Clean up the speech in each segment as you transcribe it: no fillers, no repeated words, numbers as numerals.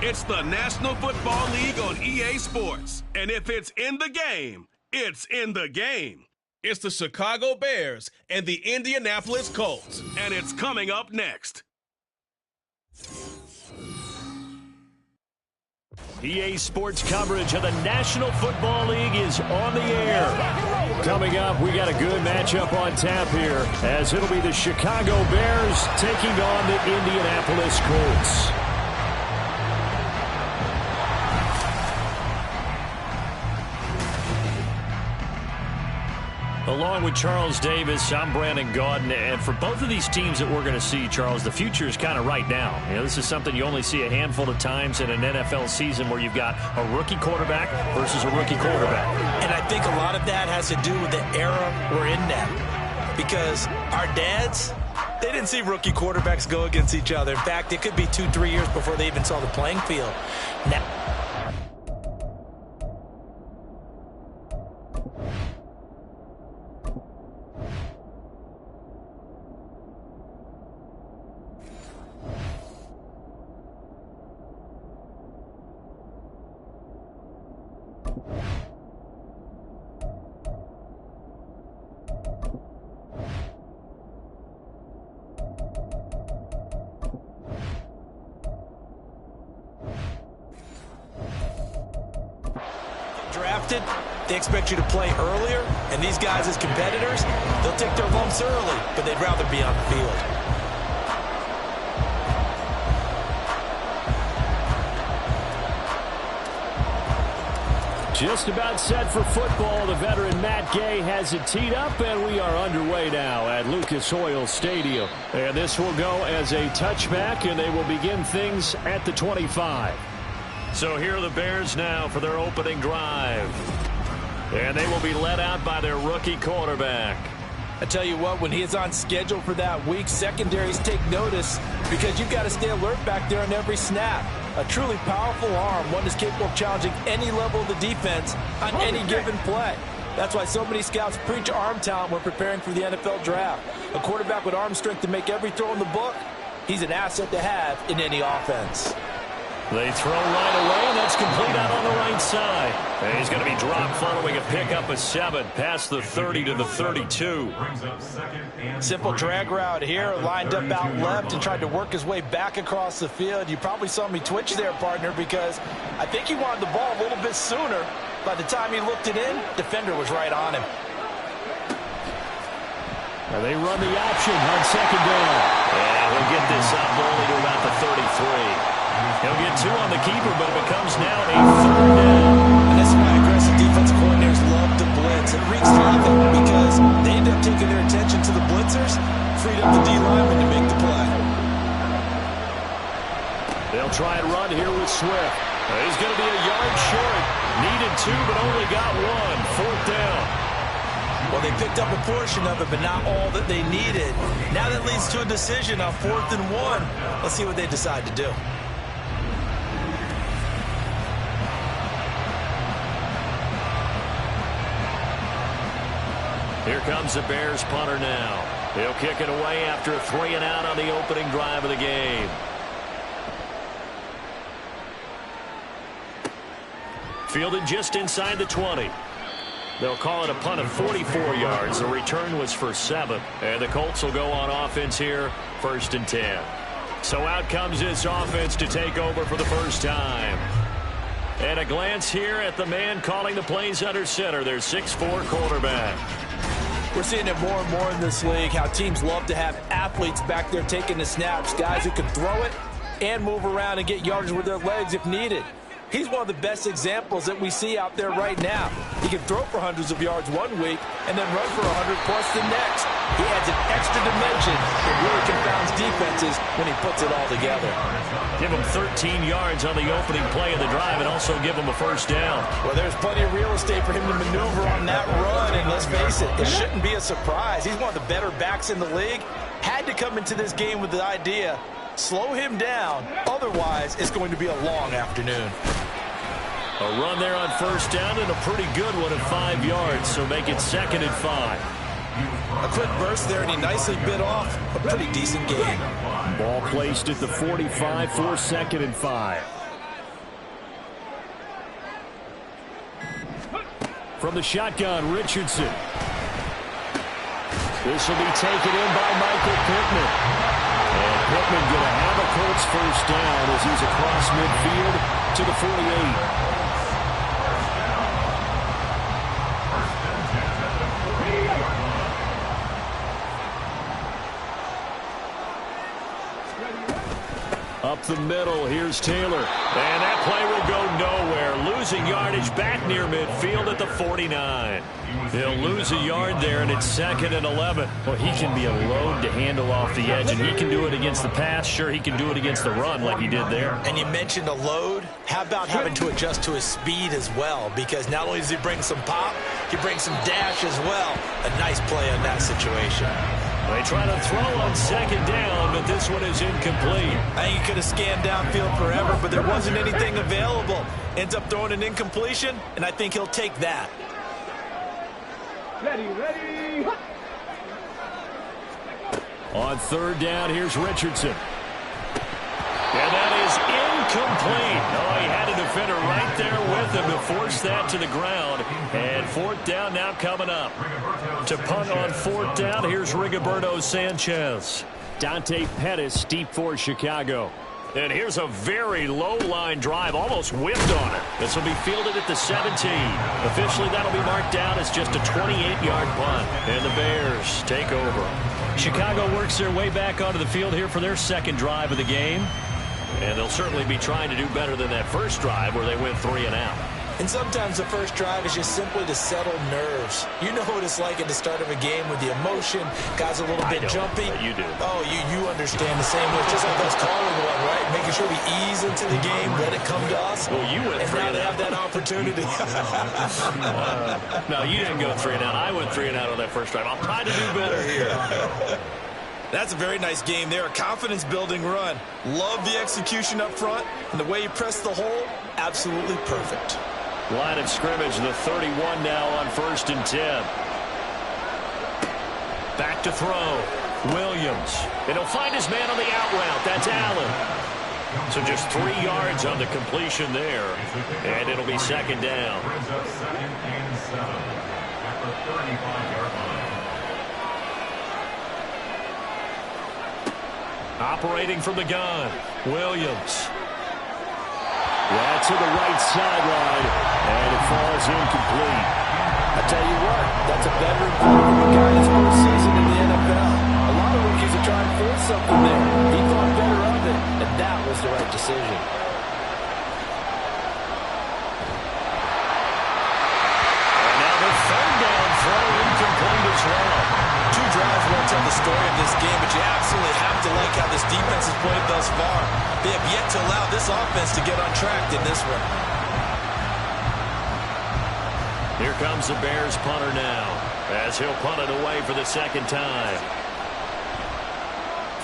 It's the National Football League on EA Sports. And if it's in the game, it's in the game. It's the Chicago Bears and the Indianapolis Colts. And it's coming up next. EA Sports coverage of the National Football League is on the air. Coming up, we got a good matchup on tap here, as it'll be the Chicago Bears taking on the Indianapolis Colts. Along with Charles Davis, I'm Brandon Gaudin, and for both of these teams that we're going to see, Charles, the future is kind of right now. You know, this is something you only see a handful of times in an NFL season where you've got a rookie quarterback versus a rookie quarterback. And I think a lot of that has to do with the era we're in now, because our dads, they didn't see rookie quarterbacks go against each other. In fact, it could be 2-3 years before they even saw the playing field. Now, drafted, they expect you to play earlier, and these guys as competitors, they'll take their lumps early, but they'd rather be on the field. Just about set for football. The veteran Matt Gay has it teed up, and we are underway now at Lucas Oil Stadium. And this will go as a touchback, and they will begin things at the 25. So here are the Bears now for their opening drive. And they will be led out by their rookie quarterback. I tell you what, when he is on schedule for that week, secondaries take notice because you've got to stay alert back there on every snap. A truly powerful arm, one is capable of challenging any level of the defense on any given play. That's why so many scouts preach arm talent when preparing for the NFL draft. A quarterback with arm strength to make every throw in the book, he's an asset to have in any offense. They throw right away, and that's complete out on the right side. And he's going to be dropped following a pickup of 7 past the 30 to the 32. Simple drag route here, lined up out left and tried to work his way back across the field. You probably saw me twitch there, partner, because I think he wanted the ball a little bit sooner. By the time he looked it in, defender was right on him. And they run the option on second down. And we'll get this up only to about the 33. He'll get 2 on the keeper, but it becomes now a 3rd down. And that's why aggressive defensive coordinators love to blitz. It wreaks havoc because they end up taking their attention to the blitzers, freed up the D-lineman to make the play. They'll try and run here with Swift. He's going to be a yard short. Needed 2, but only got 1. 4th down. Well, they picked up a portion of it, but not all that they needed. Now that leads to a decision on 4th and 1. Let's see what they decide to do. Here comes the Bears punter now. He'll kick it away after a 3-and-out on the opening drive of the game. Fielded just inside the 20. They'll call it a punt of 44 yards. The return was for 7. And the Colts will go on offense here, 1st and 10. So out comes this offense to take over for the first time. And a glance here at the man calling the plays under center, their 6'4" quarterback. We're seeing it more and more in this league, how teams love to have athletes back there taking the snaps, guys who can throw it and move around and get yardage with their legs if needed. He's one of the best examples that we see out there right now. He can throw for hundreds of yards one week and then run for 100 plus the next. He adds an extra dimension that really confounds defenses when he puts it all together. Give him 13 yards on the opening play of the drive and also give him a 1st down. Well, there's plenty of real estate for him to maneuver on that run, and let's face it, it shouldn't be a surprise. He's one of the better backs in the league. Had to come into this game with the idea, slow him down, otherwise it's going to be a long afternoon. A run there on 1st down and a pretty good one at 5 yards, so make it 2nd and 5. A quick burst there, and he nicely bit off a pretty decent gain. Ball placed at the 45 for 2nd and 5. From the shotgun, Richardson. This will be taken in by Michael Pittman. And Pittman going to have a Colts first down as he's across midfield to the 48. Up the middle, here's Taylor. And that play will go nowhere. Losing yardage back near midfield at the 49. He'll lose a yard there, and it's 2nd and 11. Well, he can be a load to handle off the edge, and he can do it against the pass. Sure, he can do it against the run like he did there. And you mentioned a load. How about having to adjust to his speed as well? Because not only does he bring some pop, he brings some dash as well. A nice play on that situation. They try to throw on 2nd down, but this one is incomplete. I think he could have scanned downfield forever, but there wasn't anything available. Ends up throwing an incompletion, and I think he'll take that. Ready. On 3rd down, here's Richardson. And that is incomplete. Oh, he had a defender right there with him to force that to the ground. And 4th down now coming up. To punt on 4th down, here's Rigoberto Sanchez. Dante Pettis deep for Chicago. And here's a very low-line drive, almost whipped on it. This will be fielded at the 17. Officially, that'll be marked down as just a 28-yard punt. And the Bears take over. Chicago works their way back onto the field here for their 2nd drive of the game. And they'll certainly be trying to do better than that first drive where they went 3 and out. And sometimes the first drive is just simply to settle nerves. You know what it's like at the start of a game with the emotion. Guys are a little bit jumpy. You do. Oh, you understand the same way. It's just like us calling one, right? Making sure we ease into the game, let it come to us. Well, you went 3 and out. And now they have that opportunity. No, you didn't go 3 and out. I went 3 and out on that first drive. I'll try to do better here. That's a very nice game there. A confidence-building run. Love the execution up front. And the way he pressed the hole, absolutely perfect. Line of scrimmage, the 31 now on 1st and 10. Back to throw. Williams. And he'll find his man on the out route. That's Allen. So just 3 yards on the completion there. And it'll be 2nd down. Operating from the gun. Williams. Yeah, to the right sideline. And it falls incomplete. I tell you what, that's a veteran player from a guy his first season in the NFL. A lot of rookies are trying to force something there. He thought better of it, and that was the right decision. And now the 3rd down throw incomplete as well. 2 drives won't tell the story of this game, but you absolutely have to like how this defense has played thus far. They have yet to allow this offense to get on track in this one. Here comes the Bears punter now, as he'll punt it away for the 2nd time.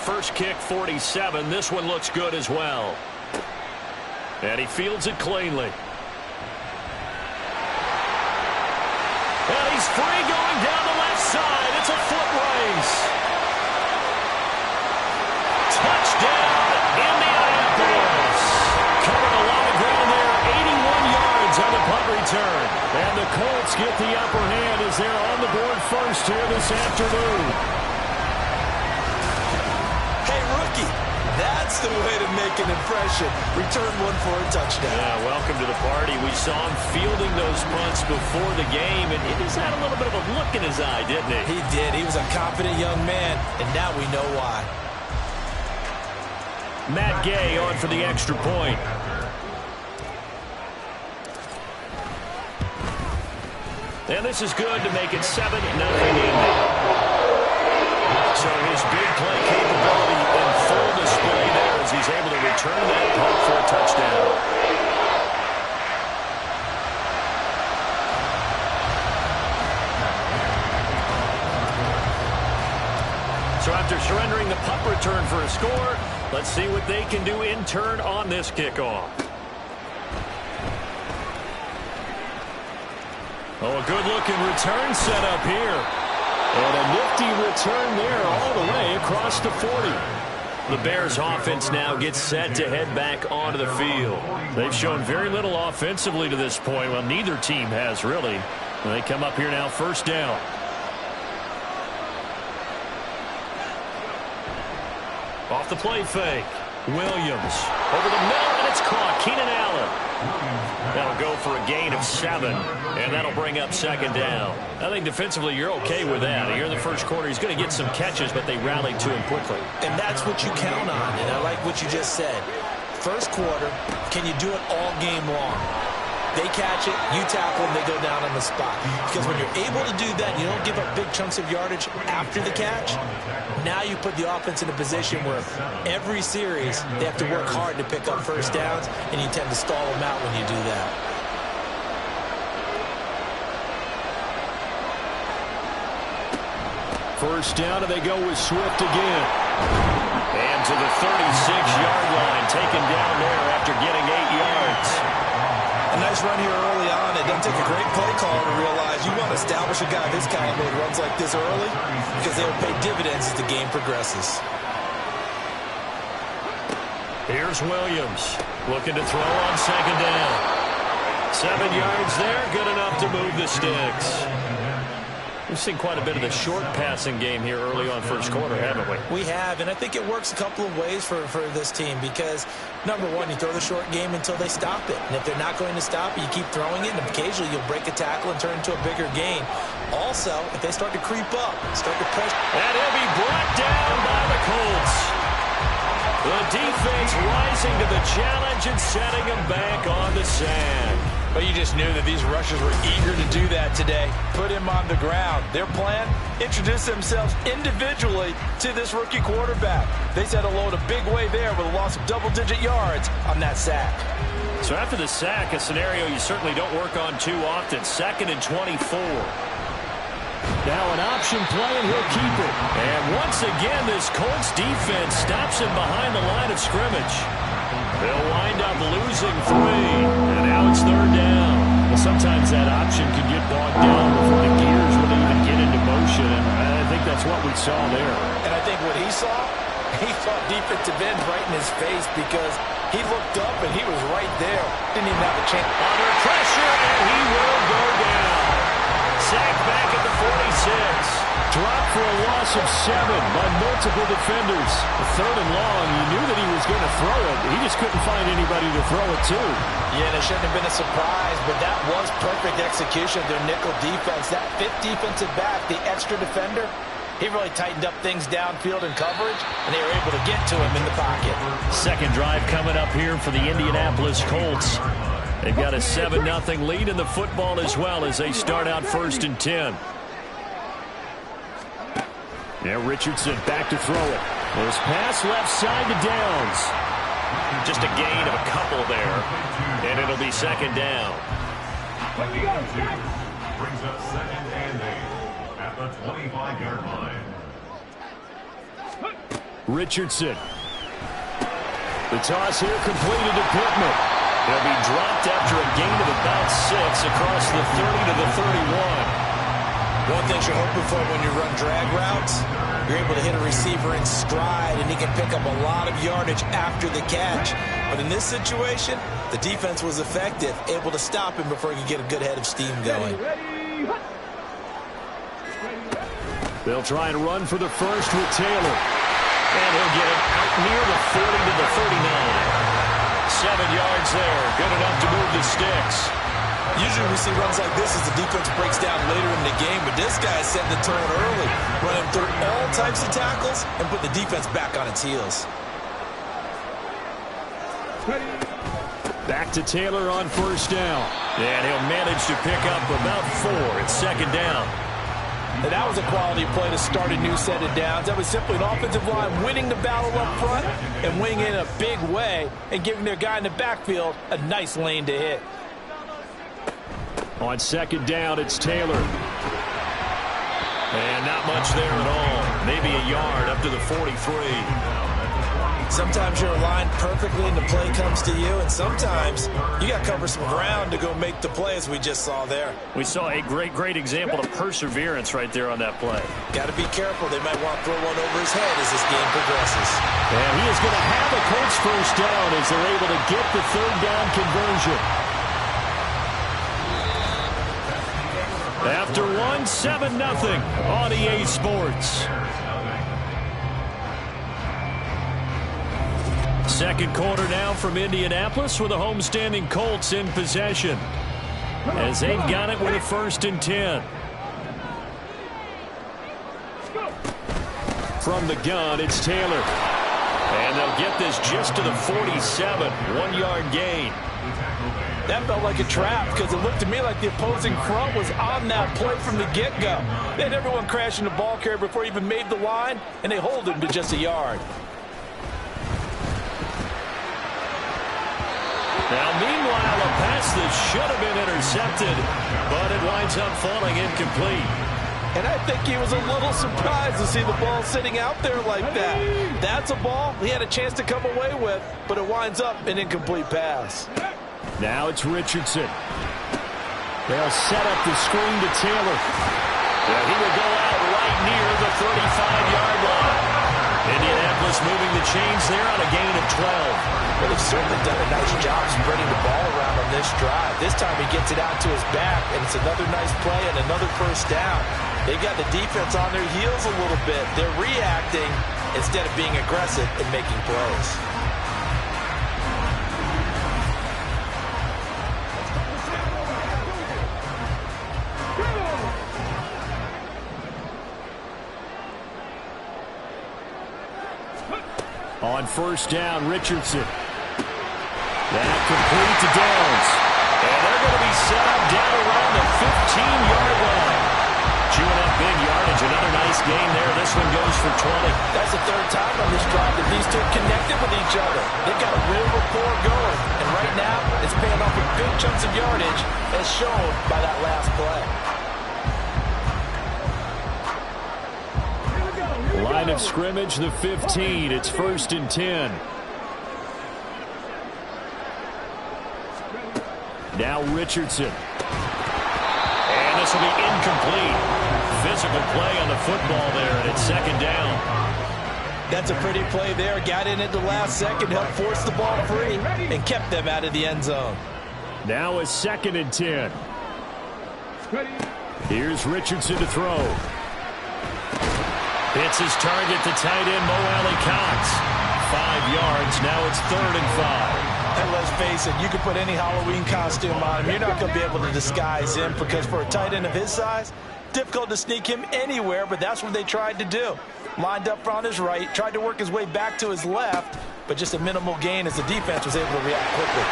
First kick, 47. This one looks good as well. And he fields it cleanly. And he's free going down the left side. It's a foot race. Touchdown, Indianapolis. Covered a lot of ground there. 81 yards on the punt return. And the Colts get the upper hand as they're on the board first here this afternoon. Hey, rookie, that's the way to make an impression. Return one for a touchdown. Yeah, welcome to the party. We saw him fielding those punts before the game, and it just had a little bit of a look in his eye, didn't he? He did. He was a confident young man, and now we know why. Matt Gay on for the extra point. And this is good to make it 7-0 Indy. So his big play capability in full display there as he's able to return that punt for a touchdown. So after surrendering the punt return for a score, let's see what they can do in turn on this kickoff. Oh, a good-looking return set up here. And a nifty return there all the way across the 40. The Bears offense now gets set to head back onto the field. They've shown very little offensively to this point. Well, neither team has really. They come up here now, first down. Off the play fake. Williams over the middle, and it's caught. Keenan Allen. That'll go for a gain of 7, and that'll bring up second down. I think defensively you're okay with that. Here in the first quarter, he's going to get some catches, but they rallied to him quickly. And that's what you count on, and I like what you just said. First quarter, can you do it all game long? They catch it, you tackle them, they go down on the spot. Because when you're able to do that, you don't give up big chunks of yardage after the catch. Now you put the offense in a position where every series they have to work hard to pick up first downs, and you tend to stall them out when you do that. First down, and they go with Swift again. And to the 36-yard line, taken down there after getting 8 yards. A nice run here early on. It doesn't take a great play caller to realize you want to establish a guy this caliber that runs like this early because they will pay dividends as the game progresses. Here's Williams looking to throw on second down. 7 yards there, good enough to move the sticks. We've seen quite a bit of the short passing game here early on first quarter, haven't we? We have, and I think it works a couple of ways for this team because, number one, you throw the short game until they stop it. And if they're not going to stop it, you keep throwing it, and occasionally you'll break a tackle and turn into a bigger gain. Also, if they start to creep up, start to push. And he'll be brought down by the Colts. The defense rising to the challenge and setting him back on the sand. But you just knew that these rushers were eager to do that today. Put him on the ground. Their plan, introduce themselves individually to this rookie quarterback. They said hello in a big way there with a loss of double-digit yards on that sack. So after the sack, a scenario you certainly don't work on too often. 2nd and 24. Now an option play, and he'll keep it. And once again, this Colts defense stops him behind the line of scrimmage. They'll wind up losing 3, and now it's 3rd down. Well, sometimes that option can get bogged down before the gears really even get into motion, and I think that's what we saw there. And I think what he saw defensive end right in his face because he looked up and he was right there. Didn't even have a chance. Under pressure, and he will go down. Sacked back at the 46. Dropped for a loss of 7 by multiple defenders. 3rd and long, you knew that he was going to throw it. He just couldn't find anybody to throw it to. Yeah, and it shouldn't have been a surprise, but that was perfect execution of their nickel defense. That 5th defensive back, the extra defender, he really tightened up things downfield in coverage, and they were able to get to him in the pocket. Second drive coming up here for the Indianapolis Colts. They've got a 7-0 lead in the football as well as they start out 1st and 10. Now Richardson back to throw it. This pass left side to Downs. Just a gain of a couple there. And it'll be 2nd down. Brings up 2nd and 8 at the 25-yard line. Richardson. The toss here completed to Pittman. He'll be dropped after a gain of about 6 across the 30 to the 31. One thing you're hoping for when you run drag routes, you're able to hit a receiver in stride, and he can pick up a lot of yardage after the catch. But in this situation, the defense was effective, able to stop him before he could get a good head of steam going. They'll try and run for the first with Taylor. And he'll get it out near the 40 to the 39. 7 yards there, good enough to move the sticks. Usually we see runs like this as the defense breaks down later in the game, but this guy is setting the tone early, running through all types of tackles and put the defense back on its heels. Back to Taylor on first down. And he'll manage to pick up about 4. It's 2nd down. And that was a quality play to start a new set of downs. That was simply an offensive line winning the battle up front and winning it in a big way and giving their guy in the backfield a nice lane to hit. On 2nd down, it's Taylor. And not much there at all. Maybe a yard up to the 43. Sometimes you're aligned perfectly and the play comes to you, and sometimes you got to cover some ground to go make the play, as we just saw there. We saw a great example of perseverance right there on that play. Got to be careful. They might want to throw one over his head as this game progresses. And he is going to have a Colts first down as they're able to get the 3rd down conversion. After one, 7-0 on EA Sports. Second quarter now from Indianapolis with the homestanding Colts in possession, as they've got it with a 1st and 10. From the gun, it's Taylor. And they'll get this just to the 47, 1-yard gain. That felt like a trap because it looked to me like the opposing front was on that play from the get-go. They had everyone crashing the ball carrier before he even made the line, and they hold him to just a yard. Now, meanwhile, a pass that should have been intercepted, but it winds up falling incomplete. And I think he was a little surprised to see the ball sitting out there like that. That's a ball he had a chance to come away with, but it winds up an incomplete pass. Now it's Richardson. They'll set up the screen to Taylor. Yeah, he will go out right near the 35-yard line. Indianapolis moving the chains there on a gain of 12. Well, they've certainly done a nice job spreading the ball around on this drive. This time he gets it out to his back, and it's another nice play and another 1st down. They've got the defense on their heels a little bit. They're reacting instead of being aggressive and making plays. On 1st down, Richardson. That complete to Downs. And they're going to be set up down around the 15-yard line. Chewing up big yardage. Another nice gain there. This one goes for 20. That's the 3rd time on this drive that these two connected with each other. They've got a real rapport going. And right now, it's paying off with big chunks of yardage, as shown by that last play. Line of scrimmage, the 15. It's 1st and 10. Now Richardson. And this will be incomplete. Physical play on the football there, and it's 2nd down. That's a pretty play there. Got in at the last second, helped force the ball free, and kept them out of the end zone. Now a 2nd and 10. Here's Richardson to throw. It's his target to tight end Mo Alley-Cox. 5 yards. Now it's 3rd and 5. And let's face it, you can put any Halloween costume on him. You're not going to be able to disguise him because for a tight end of his size, difficult to sneak him anywhere, but that's what they tried to do. Lined up on his right, tried to work his way back to his left, but just a minimal gain as the defense was able to react quickly.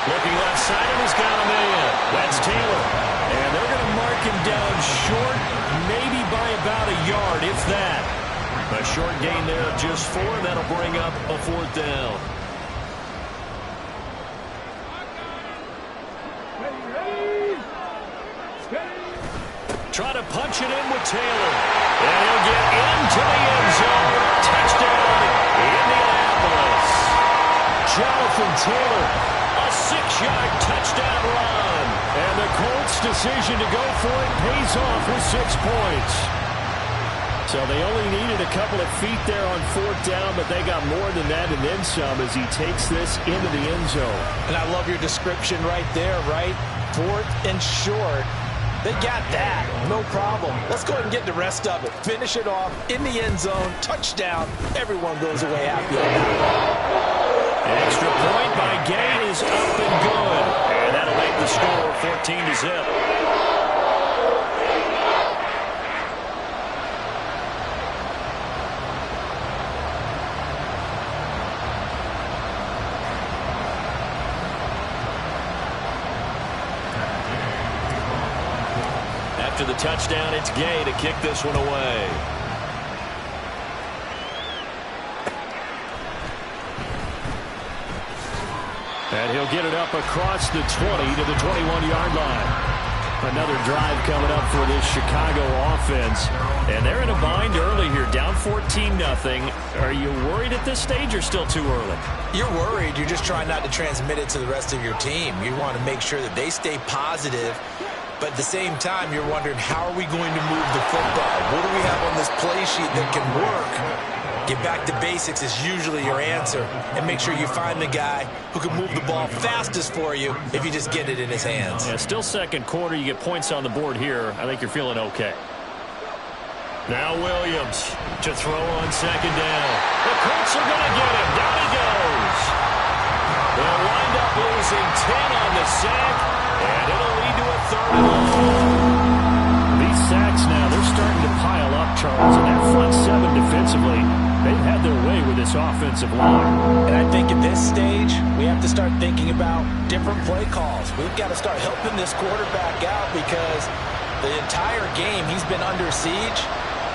Looking left side, and he's got a man. That's Taylor. And they're going to mark him down short, maybe by about a yard, if that. A short gain there of just 4. That'll bring up a 4th down. Try to punch it in with Taylor. And he'll get into the end zone. Touchdown, Indianapolis. Jonathan Taylor, a 6-yard touchdown run. And the Colts' decision to go for it pays off with 6 points. So they only needed a couple of feet there on 4th down, but they got more than that and then some as he takes this into the end zone. And I love your description right there, right? 4th and short. They got that. No problem. Let's go ahead and get the rest of it. Finish it off in the end zone. Touchdown. Everyone goes away happy on that. An extra point by Gay is up and good. And that'll make the score 14-0. After the touchdown, it's Gay to kick this one away. And he'll get it up across the 20 to the 21-yard line. Another drive coming up for this Chicago offense. And they're in a bind early here, down 14-0. Are you worried at this stage or still too early? You're worried. You're just trying not to transmit it to the rest of your team. You want to make sure that they stay positive. But at the same time, you're wondering, how are we going to move the football? What do we have on this play sheet that can work? Get back to basics is usually your answer, and make sure you find the guy who can move the ball fastest for you if you just get it in his hands. Yeah, still second quarter. You get points on the board here. I think you're feeling okay. Now Williams to throw on second down. The Colts are going to get him. Down he goes. They'll wind up losing 10 on the sack, and it'll lead to a 3rd and long. These sacks now, they're starting to pile up, Charles, and that front 7 defensively, they've had their way with this offensive line. And I think at this stage, we have to start thinking about different play calls. We've got to start helping this quarterback out because the entire game he's been under siege.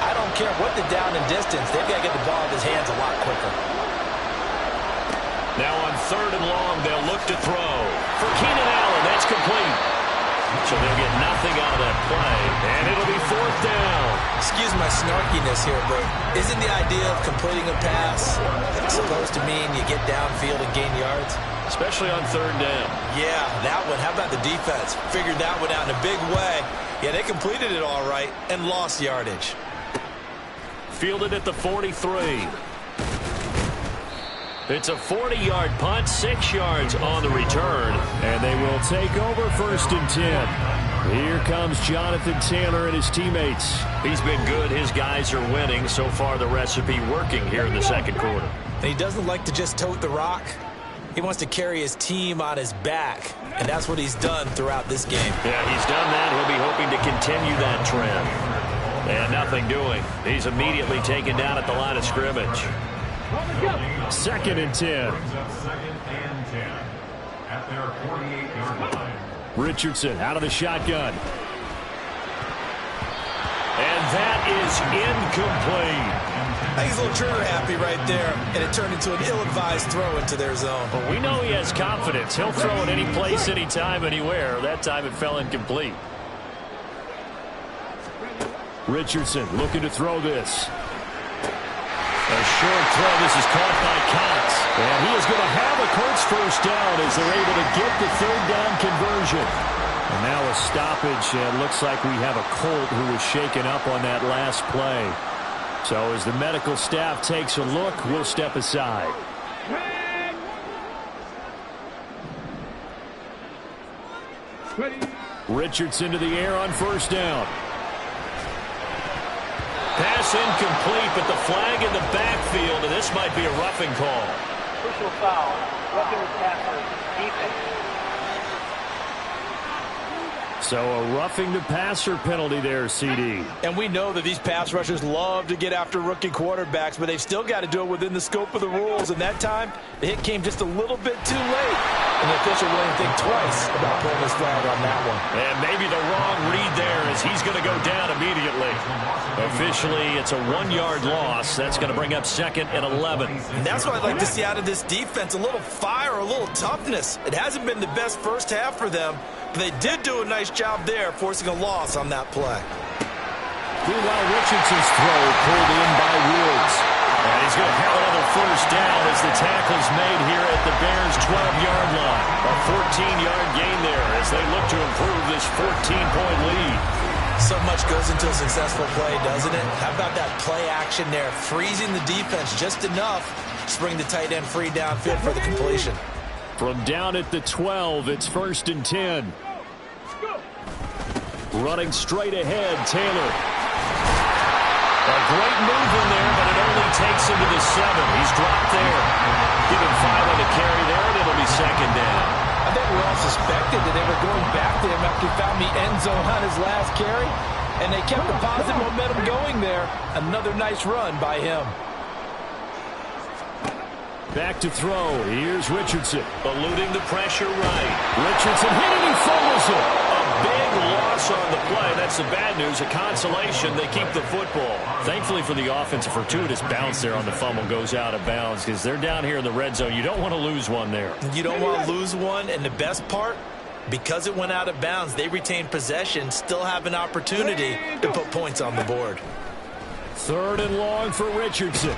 I don't care what the down and distance, they've got to get the ball in his hands a lot quicker. Now on 3rd and long, they'll look to throw. For Keenan Allen, that's complete. So they'll get nothing out of that play, and it'll be 4th down. Excuse my snarkiness here, but isn't the idea of completing a pass supposed to mean you get downfield and gain yards? Especially on 3rd down. Yeah, that one. How about the defense? Figured that one out in a big way. Yeah, they completed it all right and lost yardage. Fielded at the 43. It's a 40-yard punt, 6 yards on the return, and they will take over 1st and 10. Here comes Jonathan Taylor and his teammates. He's been good. His guys are winning. So far, the recipe working here in the second quarter. And he doesn't like to just tote the rock. He wants to carry his team on his back, and that's what he's done throughout this game. Yeah, he's done that. He'll be hoping to continue that trend. And nothing doing. He's immediately taken down at the line of scrimmage. 2nd and 10. Second and 10 at their 48-yard line. Richardson out of the shotgun. And that is incomplete. I think he's a little trigger happy right there, and it turned into an ill-advised throw into their zone. But we know he has confidence. He'll throw it any place, anytime, anywhere. That time it fell incomplete. Richardson looking to throw this. A short throw. This is caught by Cox. And he is going to have a Colts 1st down as they're able to get the 3rd down conversion. And now a stoppage. It looks like we have a Colt who was shaken up on that last play. So as the medical staff takes a look, we'll step aside. Richardson to the air on 1st down. Pass incomplete, but the flag in the backfield, and this might be a roughing call. Personal foul, roughing the passer, defense. So a roughing the passer penalty there, CD. And we know that these pass rushers love to get after rookie quarterbacks, but they've still got to do it within the scope of the rules. And that time, the hit came just a little bit too late. And the official wouldn't think twice about pulling his flag on that one. And maybe the wrong read there as he's going to go down immediately. Officially, it's a 1-yard loss. That's going to bring up 2nd and 11. And that's what I'd like to see out of this defense, a little fire, a little toughness. It hasn't been the best first half for them, but they did do a nice job there, forcing a loss on that play. Meanwhile, Richardson's throw pulled in by Woods. And he's going to have another 1st down as the tackle's made here at the Bears' 12-yard line. A 14-yard gain there as they look to improve this 14-point lead. So much goes into a successful play, doesn't it? How about that play action there, freezing the defense just enough to bring the tight end free downfield for the completion. From down at the 12, it's 1st and 10. Running straight ahead, Taylor. A great move in there, but it only takes him to the 7. He's dropped there. Give him 5 on the carry there, and it'll be 2nd down. I think we all suspected that they were going back to him after he found the end zone on his last carry, and they kept the positive momentum going there. Another nice run by him. Back to throw. Here's Richardson. Eluding the pressure right. Richardson hit it, he fumbles it. A big loss on the play. That's the bad news. A consolation, they keep the football. Thankfully for the offense, a fortuitous bounce there on the fumble goes out of bounds because they're down here in the red zone. You don't want to lose one there. You don't want to lose one, and the best part, because it went out of bounds, they retained possession, still have an opportunity to put points on the board. 3rd and long for Richardson.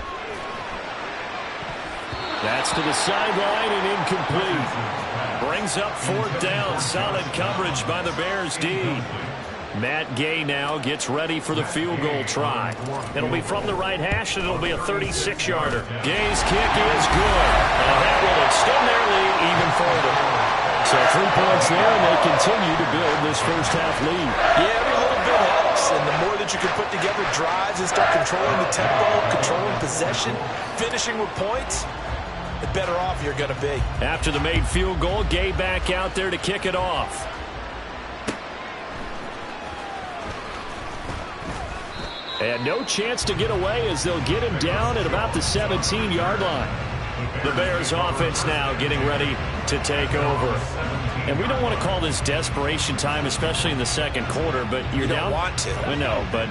That's to the sideline and incomplete. Brings up 4th down. Solid coverage by the Bears D. Matt Gay now gets ready for the field goal try. It'll be from the right hash, and it'll be a 36-yarder. Gay's kick is good. And that will extend their lead even further. So 3 points there, and they continue to build this first-half lead. Yeah, every little bit helps, and the more that you can put together drives and start controlling the tempo, controlling possession, finishing with points, the better off you're going to be. After the made field goal, Gay back out there to kick it off. And no chance to get away as they'll get him down at about the 17-yard line. The Bears offense now getting ready to take over. And we don't want to call this desperation time, especially in the second quarter, but you're down. You don't want to. I know, but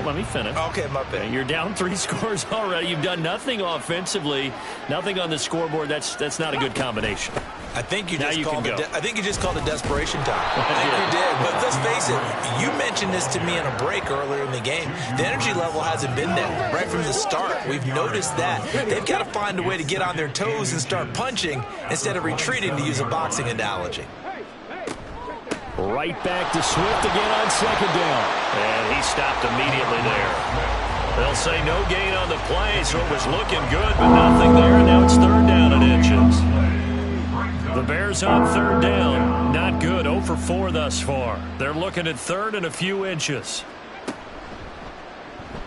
let me finish. Okay, my bad. You're down 3 scores already. You've done nothing offensively, nothing on the scoreboard. That's not a good combination. I think you now just you called can go. I think you just called it desperation time. I think you did. But let's face it, you mentioned this to me in a break earlier in the game. The energy level hasn't been there right from the start. We've noticed that. They've got to find a way to get on their toes and start punching instead of retreating, to use a boxing analogy. Right back to Swift again on second down. And he stopped immediately there. They'll say no gain on the play, so it was looking good, but nothing there, and now it's third down and inches. The Bears on third down. Not good. 0 for 4 thus far. They're looking at third and a few inches.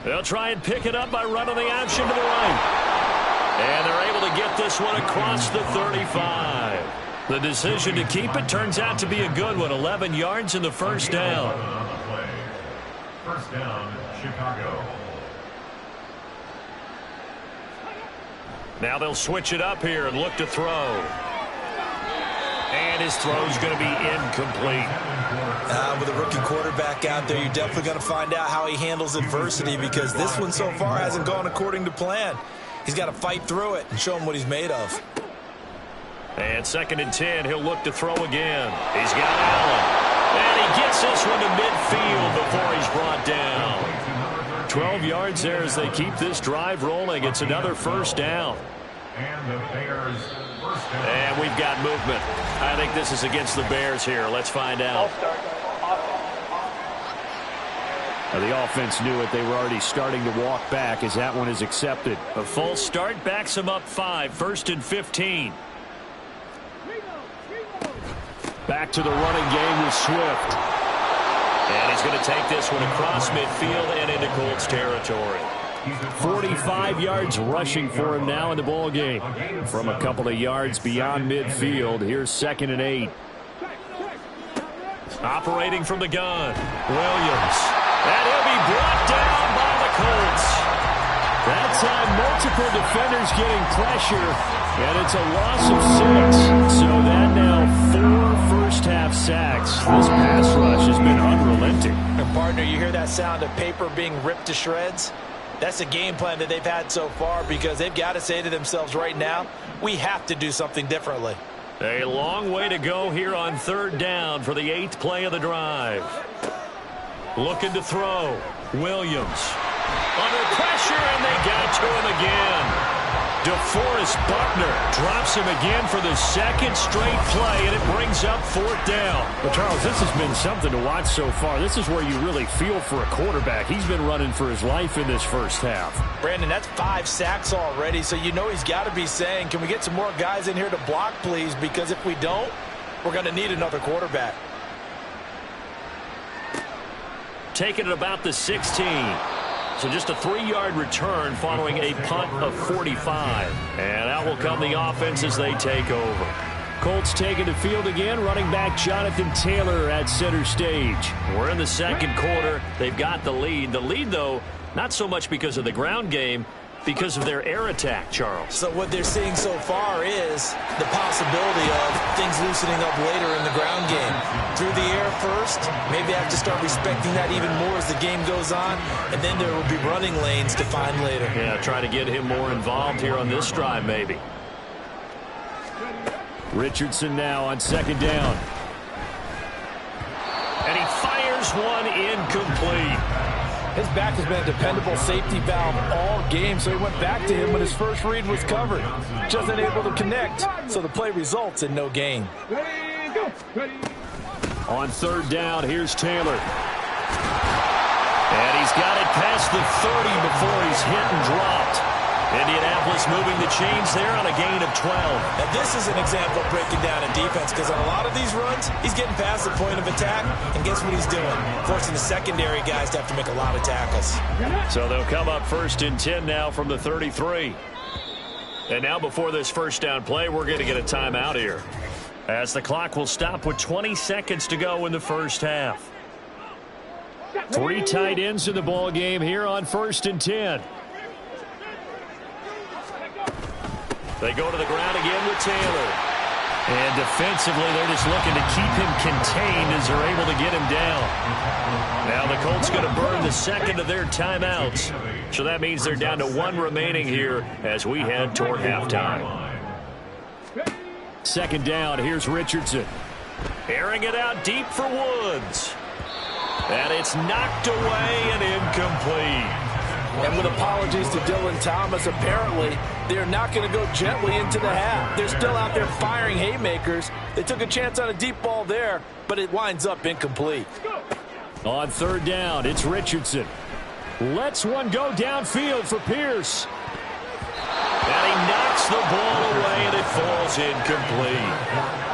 They'll try and pick it up by running the option to the right. And they're able to get this one across the 35. The decision to keep it turns out to be a good one. 11 yards in the first down. First down, Chicago. Now they'll switch it up here and look to throw. And his throw's going to be incomplete. With a rookie quarterback out there, you're definitely going to find out how he handles adversity, because this one so far hasn't gone according to plan. He's got to fight through it and show him what he's made of. And 2nd and 10, he'll look to throw again. He's got Allen. And he gets this one to midfield before he's brought down. 12 yards there as they keep this drive rolling. It's another first down. And the Bears first down. And we've got movement. I think this is against the Bears here. Let's find out. Now the offense knew it. They were already starting to walk back as that one is accepted. A false start backs him up 5. 1st and 15. Back to the running game with Swift. And he's going to take this one across midfield and into Colts territory. 45 yards rushing for him now in the ball game. From a couple of yards beyond midfield, here's 2nd and 8. Operating from the gun, Williams. And he'll be brought down by the Colts. That time, multiple defenders getting pressure, and it's a loss of 6. So that now 4 first-half sacks. This pass rush has been unrelenting. And partner, you hear that sound of paper being ripped to shreds? That's the game plan that they've had so far, because they've got to say to themselves right now, we have to do something differently. A long way to go here on third down for the 8th play of the drive. Looking to throw. Williams. Under pressure, and they got to him again. DeForest Buckner drops him again for the 2nd straight play, and it brings up 4th down. Well, Charles, this has been something to watch so far. This is where you really feel for a quarterback. He's been running for his life in this first half. Brandon, that's 5 sacks already, so you know he's got to be saying, can we get some more guys in here to block, please? Because if we don't, we're going to need another quarterback. Taking it about the 16. So just a 3-yard return following a punt of 45. And out will come the offense as they take over. Colts taking the field again. Running back Jonathan Taylor at center stage. We're in the second quarter. They've got the lead. The lead, though, not so much because of the ground game, because of their air attack, Charles. So what they're seeing so far is the possibility of things loosening up later in the ground game. Through the air first, maybe they have to start respecting that even more as the game goes on, and then there will be running lanes to find later. Yeah, try to get him more involved here on this drive, maybe. Richardson now on 2nd down. And he fires one incomplete. His back has been a dependable safety valve all game, so he went back to him when his first read was covered. Just unable to connect, so the play results in no gain. On 3rd down, here's Taylor. He's got it past the 30 before he's hit and dropped. Indianapolis moving the chains there on a gain of 12. And this is an example of breaking down in defense, because on a lot of these runs, he's getting past the point of attack, and guess what he's doing? Forcing the secondary guys to have to make a lot of tackles. So they'll come up 1st and 10 now from the 33. And now before this first down play, we're going to get a timeout here, as the clock will stop with 20 seconds to go in the first half. 3 tight ends in the ball game here on 1st and 10. They go to the ground again with Taylor. And defensively, they're just looking to keep him contained as they're able to get him down. Now the Colts going to burn the second of their timeouts. So that means they're down to 1 remaining here as we head toward halftime. 2nd down, here's Richardson. Airing it out deep for Woods. And it's knocked away and incomplete. And with apologies to Dylan Thomas, apparently they're not going to go gently into the half. They're still out there firing haymakers. They took a chance on a deep ball there, but it winds up incomplete. On 3rd down, it's Richardson. Lets one go downfield for Pierce. And he knocks the ball away, and it falls incomplete.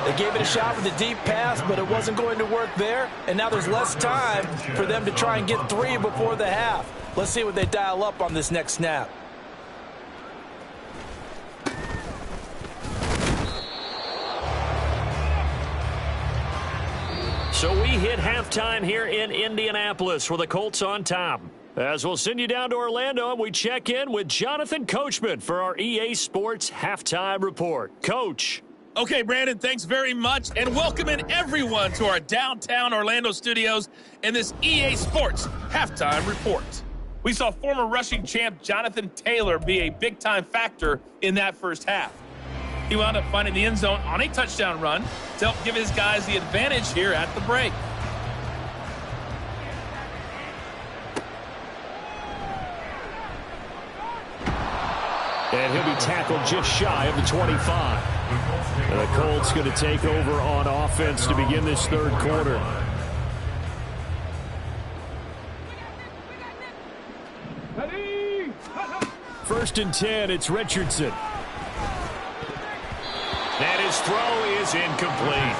They gave it a shot with a deep pass, but it wasn't going to work there. And now there's less time for them to try and get 3 before the half. Let's see what they dial up on this next snap. So we hit halftime here in Indianapolis with the Colts on top. As we'll send you down to Orlando, and we check in with Jonathan Coachman for our EA Sports Halftime Report. Coach. Okay, Brandon, thanks very much, and welcome in everyone to our downtown Orlando studios in this EA Sports Halftime Report. We saw former rushing champ Jonathan Taylor be a big-time factor in that first half. He wound up finding the end zone on a touchdown run to help give his guys the advantage here at the break. And he'll be tackled just shy of the 25. And the Colts going to take over on offense to begin this 3rd quarter. First and 10, it's Richardson. And his throw is incomplete.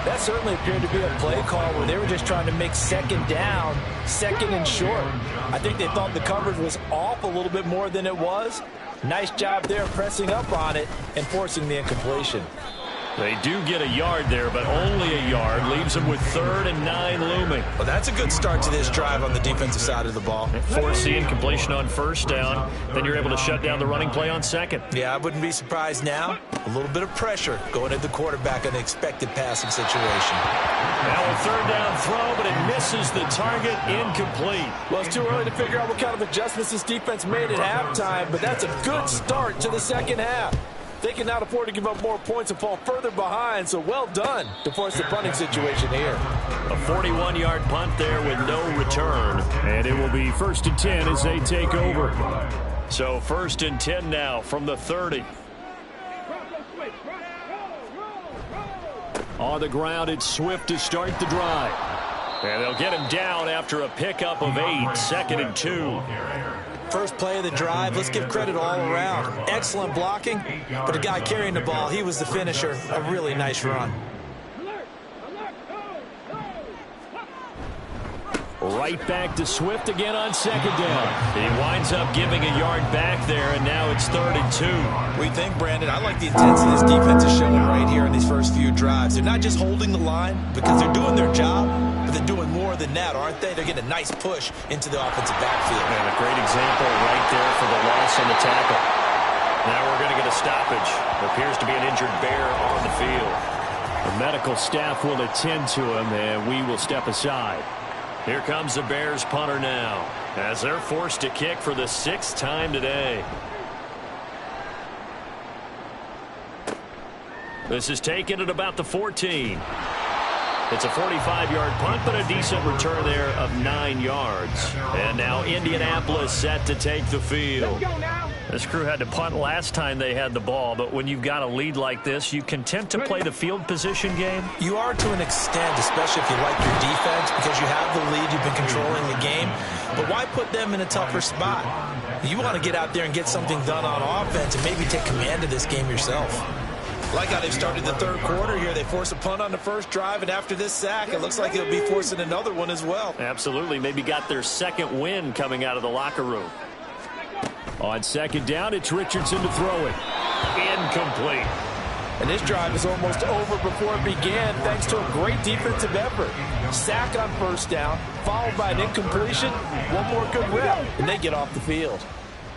That certainly appeared to be a play call where they were just trying to make 2nd down, 2nd and short. I think they thought the coverage was off a little bit more than it was. Nice job there pressing up on it and forcing the incompletion. They do get a yard there, but only a yard. Leaves them with 3rd and 9 looming. Well, that's a good start to this drive on the defensive side of the ball. Force the incompletion on 1st down. Then you're able to shut down the running play on 2nd. Yeah, I wouldn't be surprised now. A little bit of pressure going at the quarterback in an expected passing situation. Now a 3rd down throw, but it misses the target. Incomplete. Well, it's too early to figure out what kind of adjustments this defense made at halftime, but that's a good start to the 2nd half. They cannot afford to give up more points and fall further behind, so well done to force the punting situation here. A 41-yard punt there with no return, and it will be 1st and 10 as they take over. So 1st and 10 now from the 30. On the ground, it's Swift to start the drive. And they'll get him down after a pickup of 8, 2nd and 2. First play of the drive, let's give credit all around. Excellent blocking, but the guy carrying the ball, he was the finisher. A really nice run. Right back to Swift again on 2nd down. He winds up giving a yard back there, and now it's 3rd and 2. We think, Brandon, I like the intensity this defense is showing right here in these first few drives. They're not just holding the line because they're doing their job, but they're doing more than that, aren't they? They're getting a nice push into the offensive backfield. And a great example right there for the loss on the tackle. Now we're going to get a stoppage. There appears to be an injured Bear on the field. The medical staff will attend to him, and we will step aside. Here comes the Bears punter now, as they're forced to kick for the 6th time today. This is taken at about the 14. It's a 45-yard punt, but a decent return there of 9 yards. And now Indianapolis set to take the field. This crew had to punt last time they had the ball, but when you've got a lead like this, you content to play the field position game? You are to an extent, especially if you like your defense, because you have the lead, you've been controlling the game. But why put them in a tougher spot? You want to get out there and get something done on offense and maybe take command of this game yourself. Like how they've started the third quarter here. They force a punt on the first drive, and after this sack, it looks like they'll be forcing another one as well. Absolutely. Maybe got their second win coming out of the locker room. On second down, it's Richardson to throw it. Incomplete. And this drive is almost over before it began thanks to a great defensive effort. Sack on first down, followed by an incompletion. One more good rep, and they get off the field.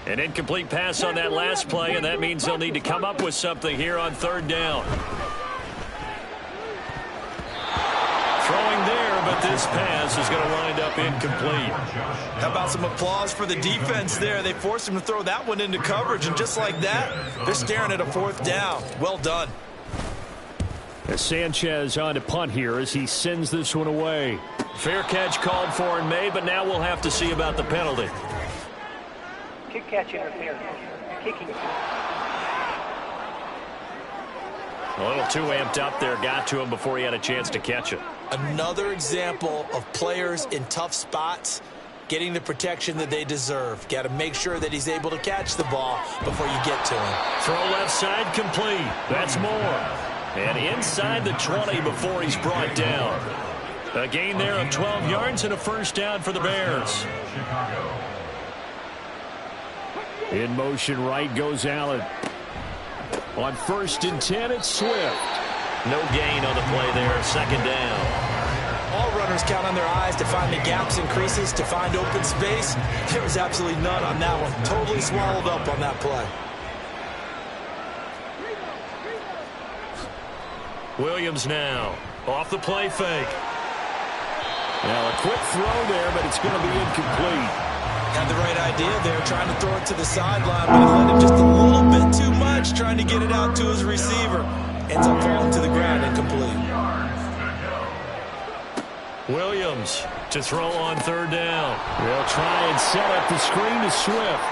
An incomplete pass on that last play, and that means they'll need to come up with something here on third down. Throwing there, but this pass is going to wind up incomplete. How about some applause for the defense there? They forced him to throw that one into coverage, and just like that, they're staring at a fourth down. Well done. As Sanchez on to punt here as he sends this one away. Fair catch called for and made, but now we'll have to see about the penalty. Kick catch interference. Kicking. A little too amped up there. Got to him before he had a chance to catch it. Another example of players in tough spots getting the protection that they deserve. Got to make sure that he's able to catch the ball before you get to him. Throw left side complete. That's more. And inside the 20 before he's brought down. A gain there of 12 yards and a first down for the Bears. In motion right goes Allen. On 1st and 10, it's Swift. No gain on the play there. Second down. All runners count on their eyes to find the gaps and creases, to find open space. There was absolutely none on that one. Totally swallowed up on that play. Williams now. Off the play fake. Now a quick throw there, but it's going to be incomplete. Had the right idea there, trying to throw it to the sideline, but he let him just a little bit too much, trying to get it out to his receiver. Ends up falling to the ground, incomplete. Williams to throw on third down. They'll try and set up the screen to Swift.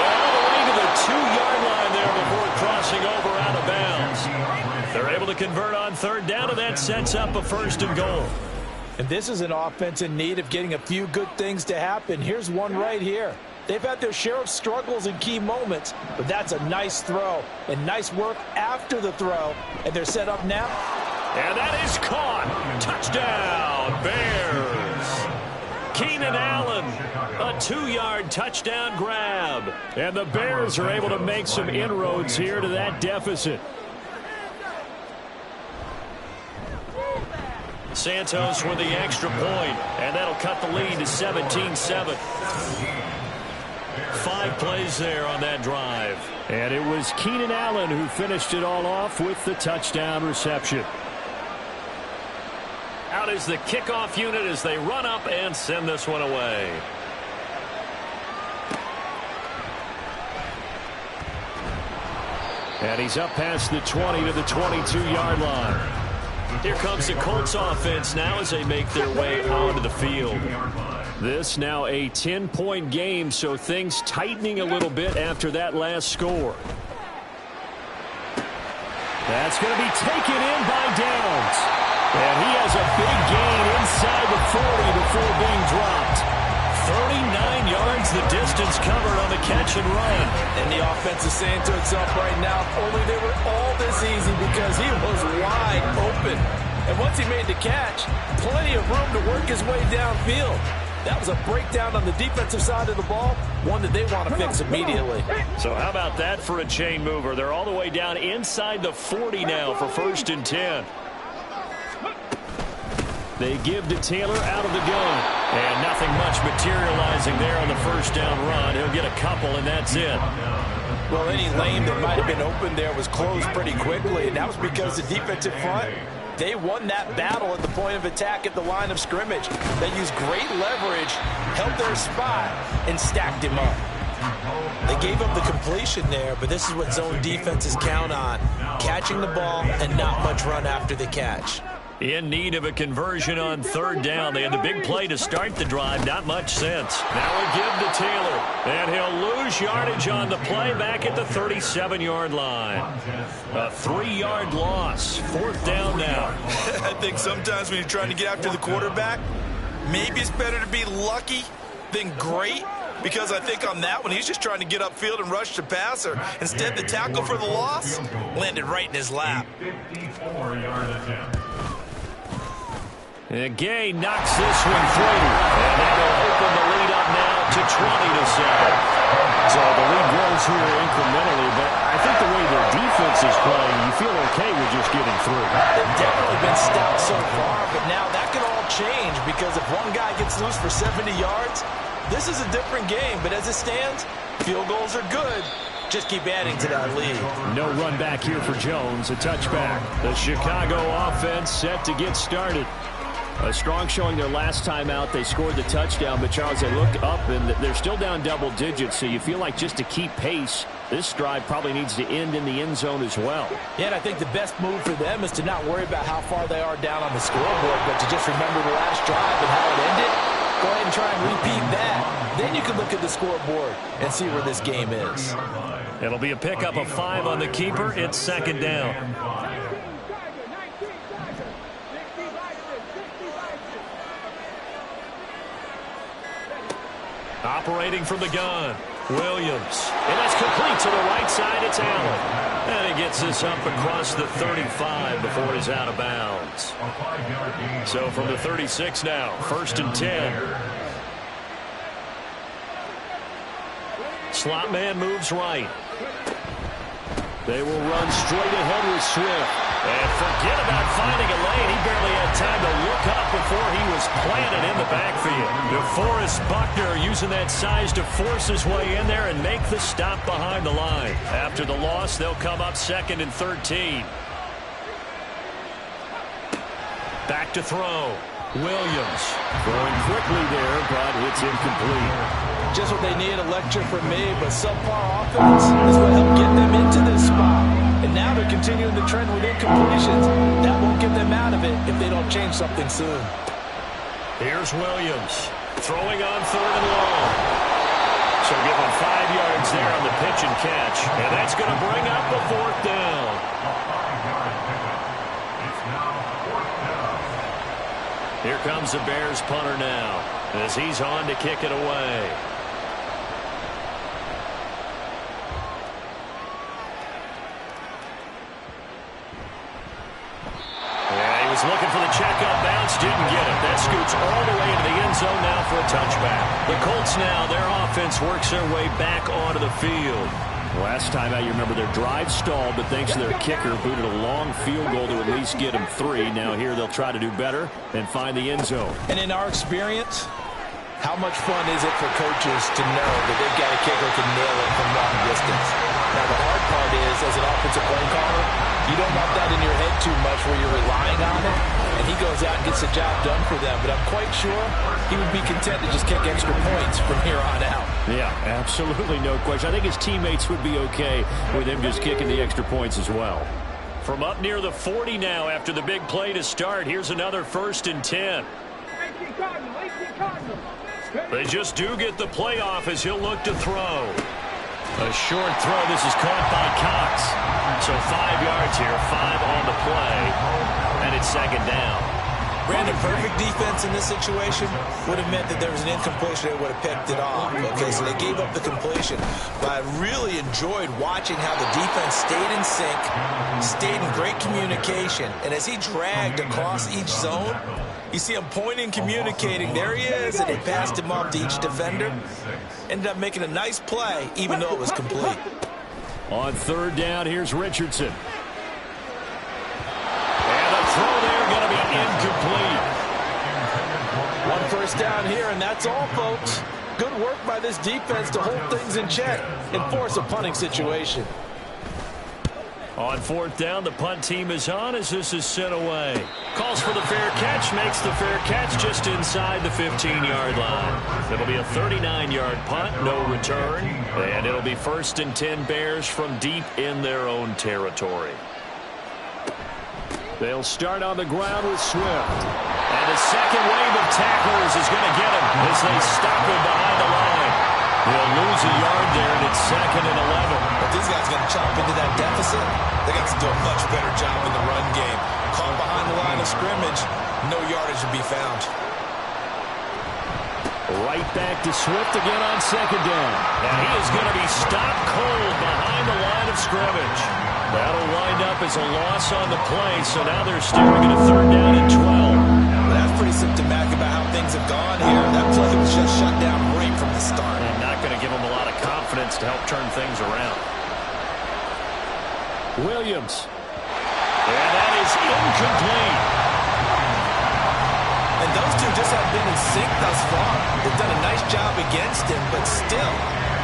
And all the way to the 2-yard line there before crossing over out of bounds. They're able to convert on third down, and that sets up a 1st and goal. And this is an offense in need of getting a few good things to happen. Here's one right here. They've had their share of struggles in key moments, but that's a nice throw and nice work after the throw. And they're set up now. And that is caught. Touchdown, Bears. Keenan Allen, a 2-yard touchdown grab. And the Bears are able to make some inroads here to that deficit. Santos with the extra point, and that'll cut the lead to 17-7. 5 plays there on that drive. And it was Keenan Allen who finished it all off with the touchdown reception. Out is the kickoff unit as they run up and send this one away. And he's up past the 20 to the 22-yard line. Here comes the Colts offense now as they make their way onto the field. This now a 10-point game, so things tightening a little bit after that last score. That's going to be taken in by Downs. And he has a big gain inside the 40 before being dropped. 39 yards the distance covered on the catch and run. And the offense is saying to itself right now, only they were all this easy because he was wide open. And once he made the catch, plenty of room to work his way downfield. That was a breakdown on the defensive side of the ball, one that they want to fix immediately. So how about that for a chain mover? They're all the way down inside the 40 now for 1st and 10. They give to Taylor out of the gun. And nothing much materializing there on the first down run. He'll get a couple, and that's it. Well, any lane that might have been open there was closed pretty quickly, and that was because the defensive front, they won that battle at the point of attack at the line of scrimmage. They used great leverage, held their spot, and stacked him up. They gave up the completion there, but this is what zone defenses count on. Catching the ball and not much run after the catch. In need of a conversion on third down. They had the big play to start the drive. Not much sense. Now a give to Taylor. And he'll lose yardage on the play back at the 37-yard line. A 3-yard loss. Fourth down now. I think sometimes when you're trying to get after the quarterback, maybe it's better to be lucky than great. Because I think on that one, he's just trying to get upfield and rush the passer. Instead, the tackle for the loss landed right in his lap. 54-yard attempt. And Gay knocks this one through. And that'll open the lead up now to 20-7. So the lead grows here incrementally, but I think the way their defense is playing, you feel okay with just getting through. They've definitely been stout so far, but now that can all change because if one guy gets loose for 70 yards, this is a different game. But as it stands, field goals are good. Just keep adding to that lead. No run back here for Jones, a touchback. The Chicago offense set to get started. A strong showing their last time out. They scored the touchdown, but Charles, they look up and they're still down double digits, so you feel like just to keep pace, this drive probably needs to end in the end zone as well. Yeah, and I think the best move for them is to not worry about how far they are down on the scoreboard, but to just remember the last drive and how it ended. Go ahead and try and repeat that. Then you can look at the scoreboard and see where this game is. It'll be a pickup of 5 on the keeper. It's second down. Operating from the gun, Williams. And that's complete to the right side. It's Allen. And he gets this up across the 35 before he's out of bounds. So from the 36 now, first and 10. Slot man moves right. They will run straight ahead with Swift. And forget about finding a lane. He barely had time to look up before he was planted in the backfield. DeForest Buckner using that size to force his way in there and make the stop behind the line. After the loss, they'll come up second and 13. Back to throw. Williams going quickly there, but it's incomplete. Just what they need, a lecture from me, but subpar offense is what helped get them into this spot. And now they're continuing the trend with incompletions. That won't get them out of it if they don't change something soon. Here's Williams throwing on third and long. So give him 5 yards there on the pitch and catch. And that's going to bring up the fourth down. Here comes the Bears punter now as he's on to kick it away. Looking for the checkup bounce, didn't get it. That scoots all the way into the end zone now for a touchback. The Colts now, their offense works their way back onto the field. Last time out, you remember their drive stalled, but thanks to their kicker, booted a long field goal to at least get them 3. Now here they'll try to do better and find the end zone. And in our experience, how much fun is it for coaches to know that they've got a kicker who can nail it from long distance? Now the hard part is, as an offensive play caller, you don't want that in your head too much where you're relying on it, and he goes out and gets the job done for them. But I'm quite sure he would be content to just kick extra points from here on out. Yeah, absolutely no question. I think his teammates would be okay with him just kicking the extra points as well. From up near the 40 now after the big play to start, here's another first and 10. They just do get the playoff as he'll look to throw. A short throw. This is caught by Cox. So 5 yards here, 5 on the play, and it's second down. Brandon, perfect defense in this situation would have meant that there was an incompletion. They would have picked it off. Okay, so they gave up the completion. But I really enjoyed watching how the defense stayed in sync, stayed in great communication. And as he dragged across each zone, you see him pointing, communicating. There he is, and they passed him off to each defender. Ended up making a nice play, even though it was complete. On third down, here's Richardson. And the throw there going to be incomplete. One first down here, and that's all, folks. Good work by this defense to hold things in check and force a punting situation. On fourth down, the punt team is on as this is sent away. Calls for the fair catch, makes the fair catch just inside the 15-yard line. It'll be a 39-yard punt, no return, and it'll be first and 10 Bears from deep in their own territory. They'll start on the ground with Swift. And the second wave of tacklers is going to get him as they stop him behind the line. He'll lose a yard there, and it's 2nd and 11. But these guys going to chop into that deficit. They got to do a much better job in the run game. Caught behind the line of scrimmage, no yardage to be found. Right back to Swift again on 2nd down. And he is going to be stopped cold behind the line of scrimmage. That'll wind up as a loss on the play, so now they're staring at a 3rd down and 12. Well, that's pretty symptomatic about how things have gone here. That play was just shut down right from the start. And not going to give them a lot of confidence to help turn things around. Williams. And that is incomplete. And those two just have been in sync thus far. They've done a nice job against him, but still,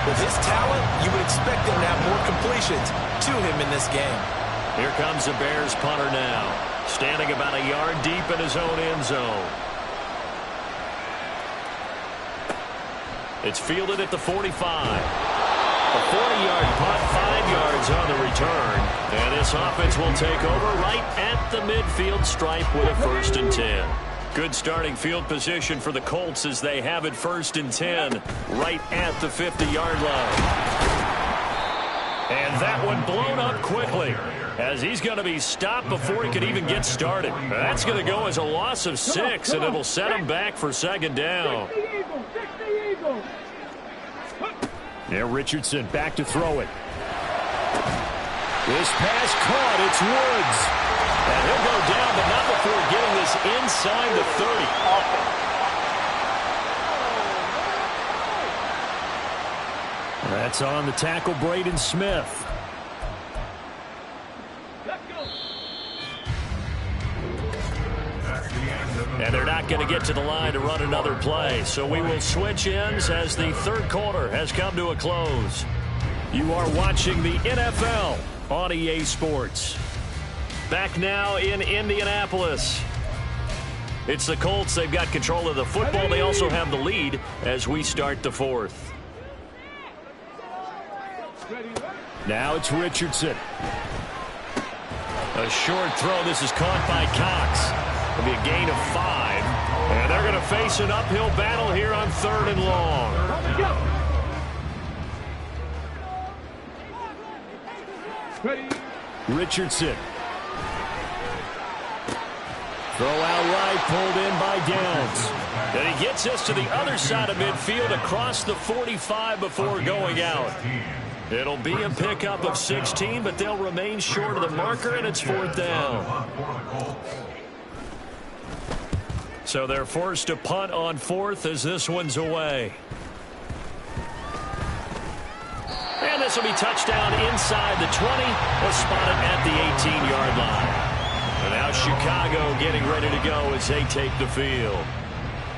with his talent, you would expect him to have more completions to him in this game. Here comes the Bears punter now, standing about a yard deep in his own end zone. It's fielded at the 45. A 40-yard punt, 5 yards on the return. And this offense will take over right at the midfield stripe with a 1st and 10. Good starting field position for the Colts as they have it 1st and 10 right at the 50-yard line. And that one blown up quickly as he's going to be stopped before he could even get started. That's going to go as a loss of 6, and it'll set him back for 2nd down. Now Richardson back to throw it. This pass caught. It's Woods. And he'll go down, but not before getting this inside the 30. That's on the tackle, Braden Smith. And they're not going to get to the line to run another play. So we will switch ends as the 3rd quarter has come to a close. You are watching the NFL on EA Sports. Back now in Indianapolis. It's the Colts. They've got control of the football. They also have the lead as we start the 4th. Now it's Richardson. A short throw. This is caught by Cox. It'll be a gain of 5. And they're going to face an uphill battle here on 3rd and long. Richardson. Throw out right, pulled in by Downs. And he gets us to the other side of midfield across the 45 before going out. It'll be a pickup of 16, but they'll remain short of the marker, and it's 4th down. So they're forced to punt on 4th as this one's away. And this will be touchdown inside the 20. They'll spot it at the 18-yard line. And now Chicago getting ready to go as they take the field.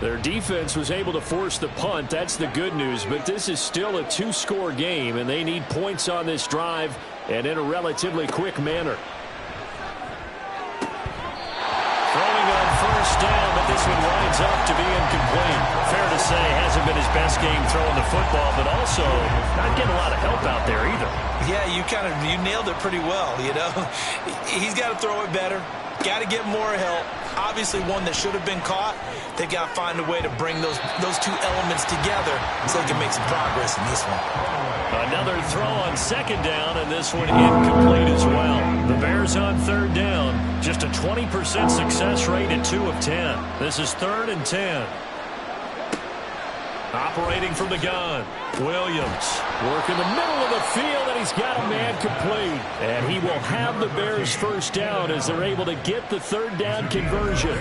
Their defense was able to force the punt. That's the good news. But this is still a 2-score game, and they need points on this drive and in a relatively quick manner. Throwing on 1st down, but this one winds up to be incomplete. Fair to say, hasn't been his best game throwing the football, but also not getting a lot of help out there either. Yeah, you nailed it pretty well, you know. He's got to throw it better. Got to get more help. Obviously one that should have been caught. They've got to find a way to bring those two elements together so they can make some progress in this one. Another throw on 2nd down, and this one incomplete as well. The Bears on 3rd down. Just a 20% success rate at 2 of 10. This is 3rd and 10. Operating from the gun, Williams. Work in the middle of the field, and he's got a man complete. And he will have the Bears 1st down as they're able to get the 3rd down conversion.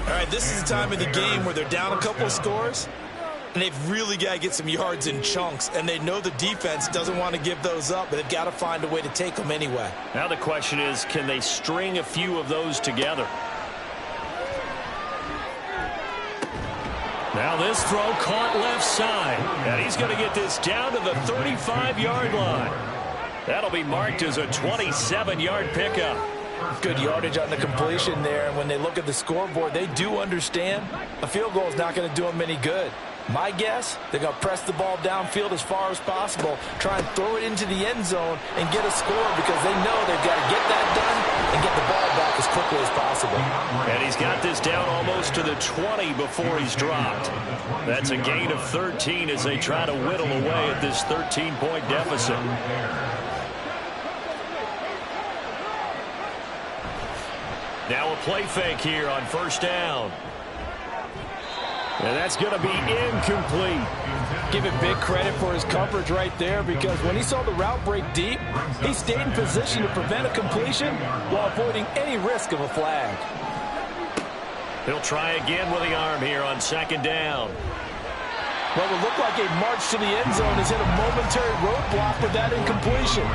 All right, this is the time of the game where they're down a couple of scores, and they've really got to get some yards in chunks, and they know the defense doesn't want to give those up, but they've got to find a way to take them anyway. Now the question is, can they string a few of those together? Now this throw caught left side, and he's going to get this down to the 35-yard line. That'll be marked as a 27-yard pickup. Good yardage on the completion there, and when they look at the scoreboard, they do understand a field goal is not going to do them any good. My guess, they're going to press the ball downfield as far as possible, try and throw it into the end zone and get a score because they know they've got to get that done and get the ball back as quickly as possible. And he's got this down almost to the 20 before he's dropped. That's a gain of 13 as they try to whittle away at this 13-point deficit. Now a play fake here on first down. And that's going to be incomplete. Give it big credit for his coverage right there because when he saw the route break deep, he stayed in position to prevent a completion while avoiding any risk of a flag. He'll try again with the arm here on second down. What would look like a march to the end zone has hit a momentary roadblock with that incompletion.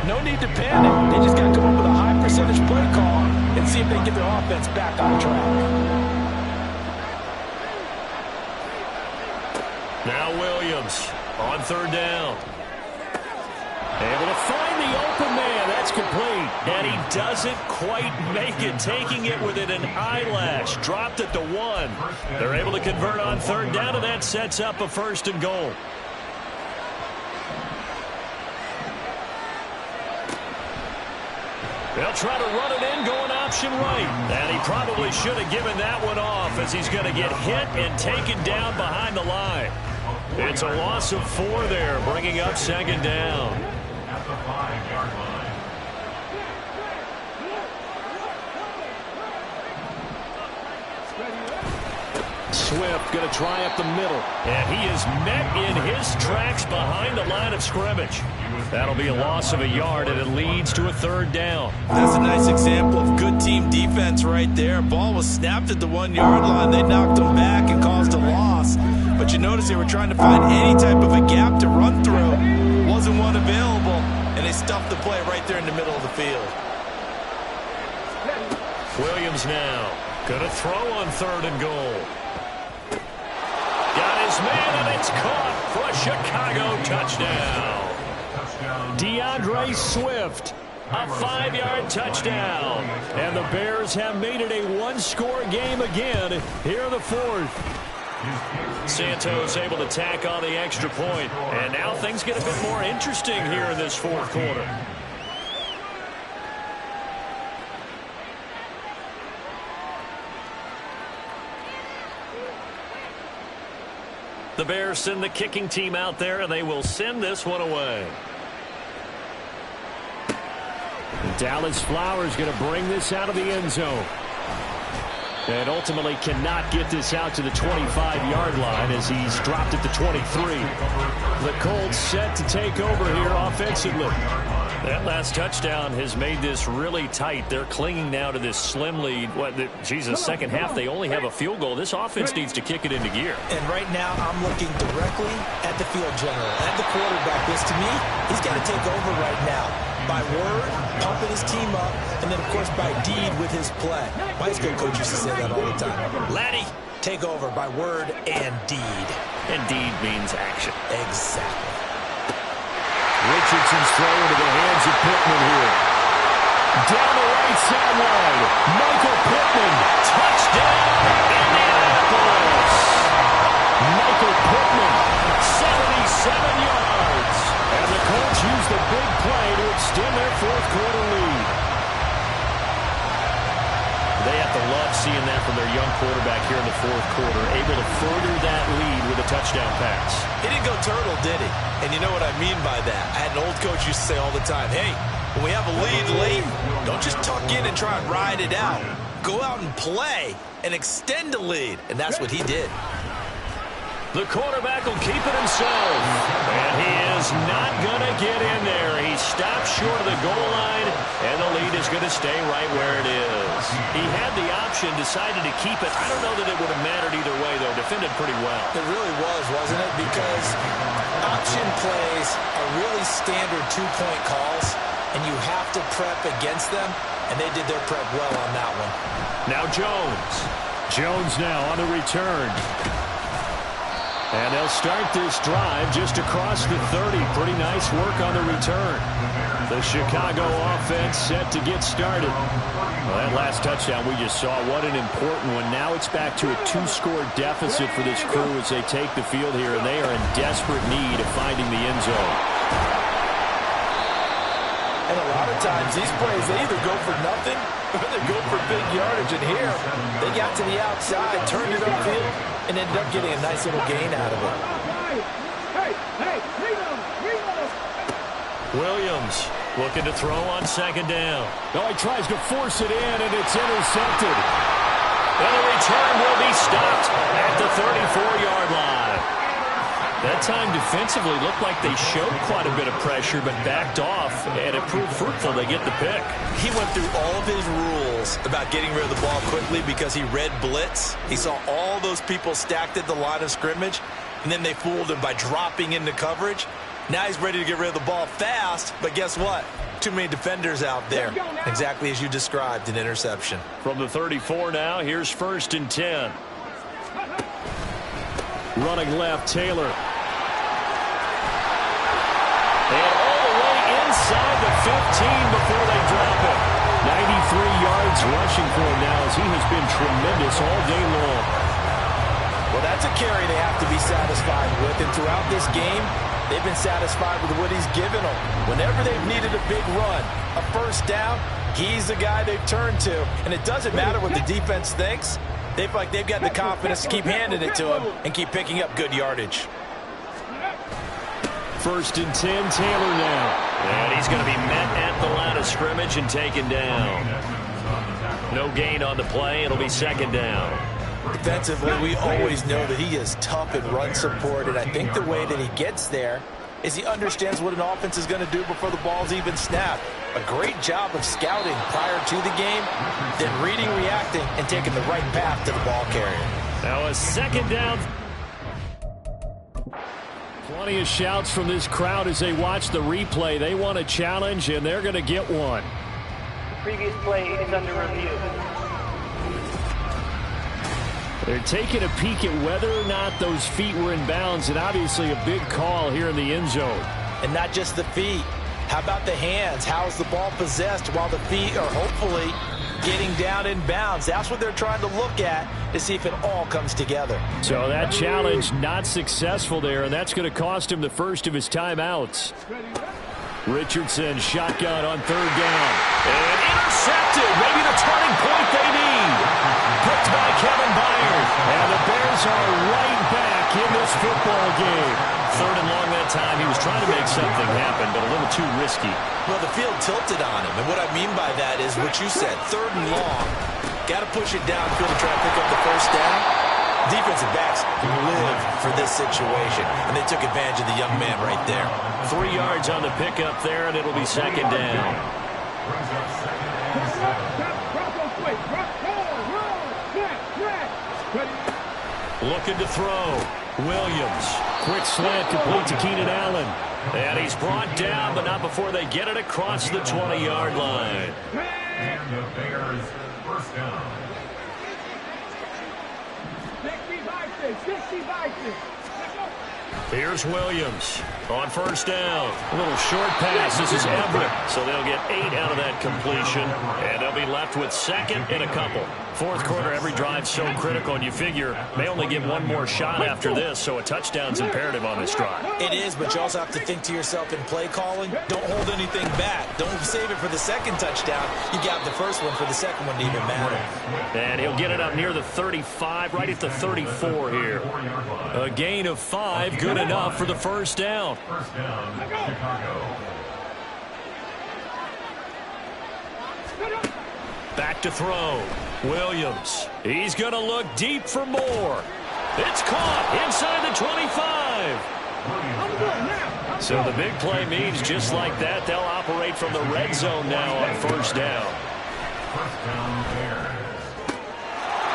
No need to panic. They just got to come up with a high percentage play call and see if they can get their offense back on track. Now Williams on third down. Able to find the open man. That's complete. And he doesn't quite make it. Taking it within an eyelash. Dropped at the 1. They're able to convert on third down, and that sets up a first and goal. They'll try to run it in, going option right. And he probably should have given that one off as he's going to get hit and taken down behind the line. It's a loss of 4 there, bringing up second down. At the 5-yard line. Swift going to try up the middle. And he is met in his tracks behind the line of scrimmage. That'll be a loss of a yard, and it leads to a third down. That's a nice example of good team defense right there. Ball was snapped at the 1-yard line. They knocked him back and caused a loss. But you notice they were trying to find any type of a gap to run through. Wasn't one available, and they stuffed the play right there in the middle of the field. Williams now going to throw on third and goal. Got his man, and it's caught for a Chicago touchdown. DeAndre Swift, a 5-yard touchdown. And the Bears have made it a one-score game again here in the fourth. Santos able to tack on the extra point. And now things get a bit more interesting here in this fourth quarter. The Bears send the kicking team out there, and they will send this one away. Dallas Flowers going to bring this out of the end zone. And ultimately cannot get this out to the 25-yard line as he's dropped at the 23. The Colts set to take over here offensively. That last touchdown has made this really tight. They're clinging now to this slim lead. Second half, they only have a field goal. This offense needs to kick it into gear. And right now, I'm looking directly at the field general, at the quarterback. Because to me, he's got to take over right now. By word, pumping his team up, and then, of course, by deed with his play. My high school coach used to say that all the time. Laddie, take over by word and deed. And deed means action. Exactly. Richardson's throw into the hands of Pittman here. Down the right sideline. Michael Pittman. Touchdown, Indianapolis. Michael Pittman, 77 yards. And the Colts use the big play to extend their fourth quarter lead. They have to love seeing that from their young quarterback here in the fourth quarter, able to further that lead with a touchdown pass. He didn't go turtle, did he? And you know what I mean by that. I had an old coach used to say all the time, hey, when we have a lead late, don't just tuck in and try and ride it out. Go out and play and extend the lead. And that's what he did. The quarterback will keep it himself. And he is not going to get in there. He stopped short of the goal line, and the lead is going to stay right where it is. He had the option, decided to keep it. I don't know that it would have mattered either way, though. Defended pretty well. It really was, wasn't it? Because option plays are really standard two-point calls, and you have to prep against them, and they did their prep well on that one. Now Jones. Jones now on the return. And they'll start this drive just across the 30. Pretty nice work on the return. The Chicago offense set to get started. Well, that last touchdown we just saw, what an important one. Now it's back to a 2-score deficit for this crew as they take the field here, and they are in desperate need of finding the end zone. And a lot of times these plays, they either go for nothing or they go for big yardage. And here, they got to the outside, turned it upfield, and ended up getting a nice little gain out of it. Williams looking to throw on second down. Oh, he tries to force it in, and it's intercepted. And the return will be stopped at the 34-yard line. That time defensively looked like they showed quite a bit of pressure but backed off, and it proved fruitful. They get the pick. He went through all of his rules about getting rid of the ball quickly because he read blitz. He saw all those people stacked at the line of scrimmage, and then they fooled him by dropping into coverage. Now he's ready to get rid of the ball fast, but guess what? Too many defenders out there. Exactly as you described, an interception. From the 34 now, here's 1st and 10. Running left, Taylor. And all the way inside the 15 before they drop it. 93 yards rushing for him now as he has been tremendous all day long. Well, that's a carry they have to be satisfied with. And throughout this game, they've been satisfied with what he's given them. Whenever they've needed a big run, a first down, he's the guy they've turned to. And it doesn't matter what the defense thinks. They feel like they've got the confidence to keep handing it to him and keep picking up good yardage. 1st and 10, Taylor now. And he's going to be met at the line of scrimmage and taken down. No gain on the play. It'll be 2nd down. Defensively, we always know that he is tough in run support, and I think the way that he gets there is he understands what an offense is going to do before the ball's even snapped. A great job of scouting prior to the game, then reading, reacting, and taking the right path to the ball carrier. Now a 2nd down. Plenty of shouts from this crowd as they watch the replay. They want a challenge, and they're going to get one. The previous play is under review. They're taking a peek at whether or not those feet were in bounds, and obviously a big call here in the end zone. And not just the feet. How about the hands? How's the ball possessed while the feet are hopefully getting down in bounds? That's what they're trying to look at to see if it all comes together. So that challenge not successful there, and that's going to cost him the first of his timeouts. Richardson shotgun on 3rd down. And intercepted. Maybe the turning point they need. Picked by Kevin Byard. And the Bears are right back in this football game. 3rd and long that time. He was trying to make something happen, but a little too risky. Well, the field tilted on him, and what I mean by that is what you said, 3rd and long. Got to push it downfield to try to pick up the first down. Defensive backs live for this situation, and they took advantage of the young man right there. 3 yards on the pickup there, and it'll be 2nd down. Looking to throw. Williams. Quick slant complete to Keenan Allen. And he's brought down, but not before they get it across the 20-yard line. And the Bears first down. 65. Here's Williams on 1st down. A little short pass. This is Everett. So they'll get 8 out of that completion. And they'll be left with 2nd and a couple. 4th quarter, every drive so critical, and you figure they only get one more shot after this, so a touchdown's imperative on this drive. It is, but you also have to think to yourself in play calling, don't hold anything back. Don't save it for the 2nd touchdown. You got the first one for the 2nd one to even matter. And he'll get it up near the 35, right at the 34 here. A gain of 5, good enough for the first down. First down, Chicago. Back to throw. Williams. He's going to look deep for more. It's caught inside the 25. So the big play means just like that, they'll operate from the red zone now on 1st down. First down, Bears.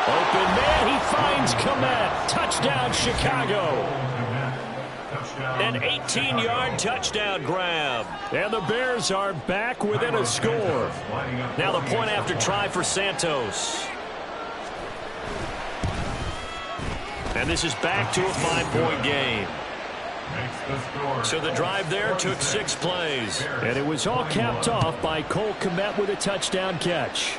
Open man, he finds Komet. Touchdown, Chicago. An 18-yard touchdown grab. And the Bears are back within a score. Now the point after try for Santos. And this is back to a 5-point game. So the drive there took 6 plays. And it was all capped off by Cole Kmet with a touchdown catch.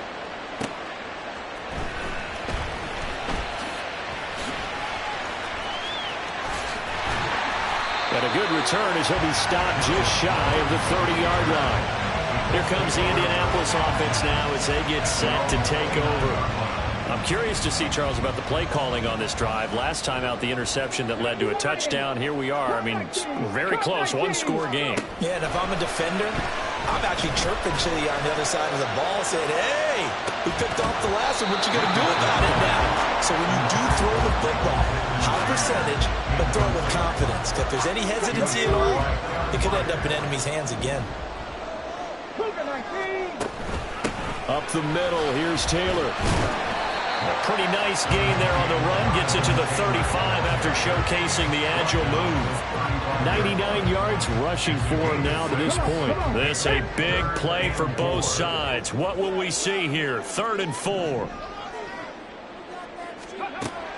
And a good return as he'll be stopped just shy of the 30-yard line. Here comes the Indianapolis offense now as they get set to take over. I'm curious to see, Charles, about the play calling on this drive. Last time out, the interception that led to a touchdown. Here we are. I mean, very close, one-score game. Yeah, and if I'm a defender, I'm actually chirping to you on the other side of the ball saying, hey, we picked off the last one. What you going to do about it now? So when you do throw the football, high percentage, but throw it with confidence. If there's any hesitancy at all, it could end up in enemy's hands again. Up the middle, here's Taylor. A pretty nice gain there on the run. Gets it to the 35 after showcasing the agile move. 99 yards rushing for him now to this point. This a big play for both sides. What will we see here? 3rd and 4.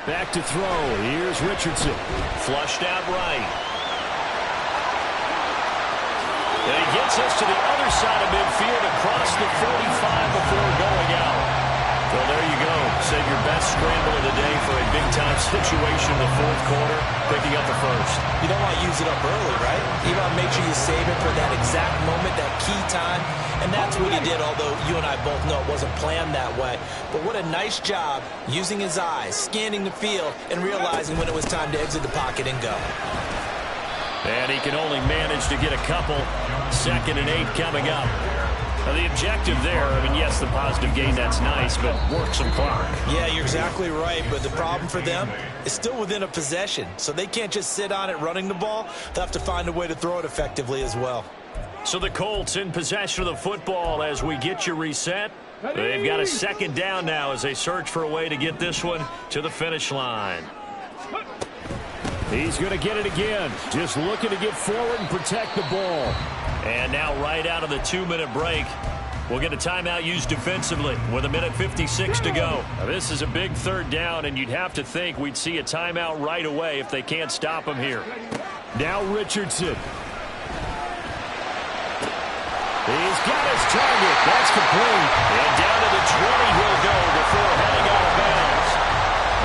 Back to throw. Here's Richardson. Flushed out right. And he gets us to the other side of midfield across the 45 before going out. Well, there you go. Save your best scramble of the day for a big-time situation in the 4th quarter, picking up the 1st. You don't want to use it up early, right? You want to make sure you save it for that exact moment, that key time. And that's what he did, although you and I both know it wasn't planned that way. But what a nice job using his eyes, scanning the field, and realizing when it was time to exit the pocket and go. And he can only manage to get a couple. 2nd and 8 coming up. Now the objective there, I mean, yes, the positive gain, that's nice, but work some clock. Yeah, you're exactly right, but the problem for them is still within a possession, so they can't just sit on it running the ball. They'll have to find a way to throw it effectively as well. So the Colts in possession of the football as we get you reset. They've got a 2nd down now as they search for a way to get this one to the finish line. He's going to get it again. Just looking to get forward and protect the ball. And now right out of the 2-minute break, we'll get a timeout used defensively with 1:56 to go. Now, this is a big 3rd down, and you'd have to think we'd see a timeout right away if they can't stop him here. Now Richardson. He's got his target. That's complete. And down to the 20 he'll go before heading out of bounds.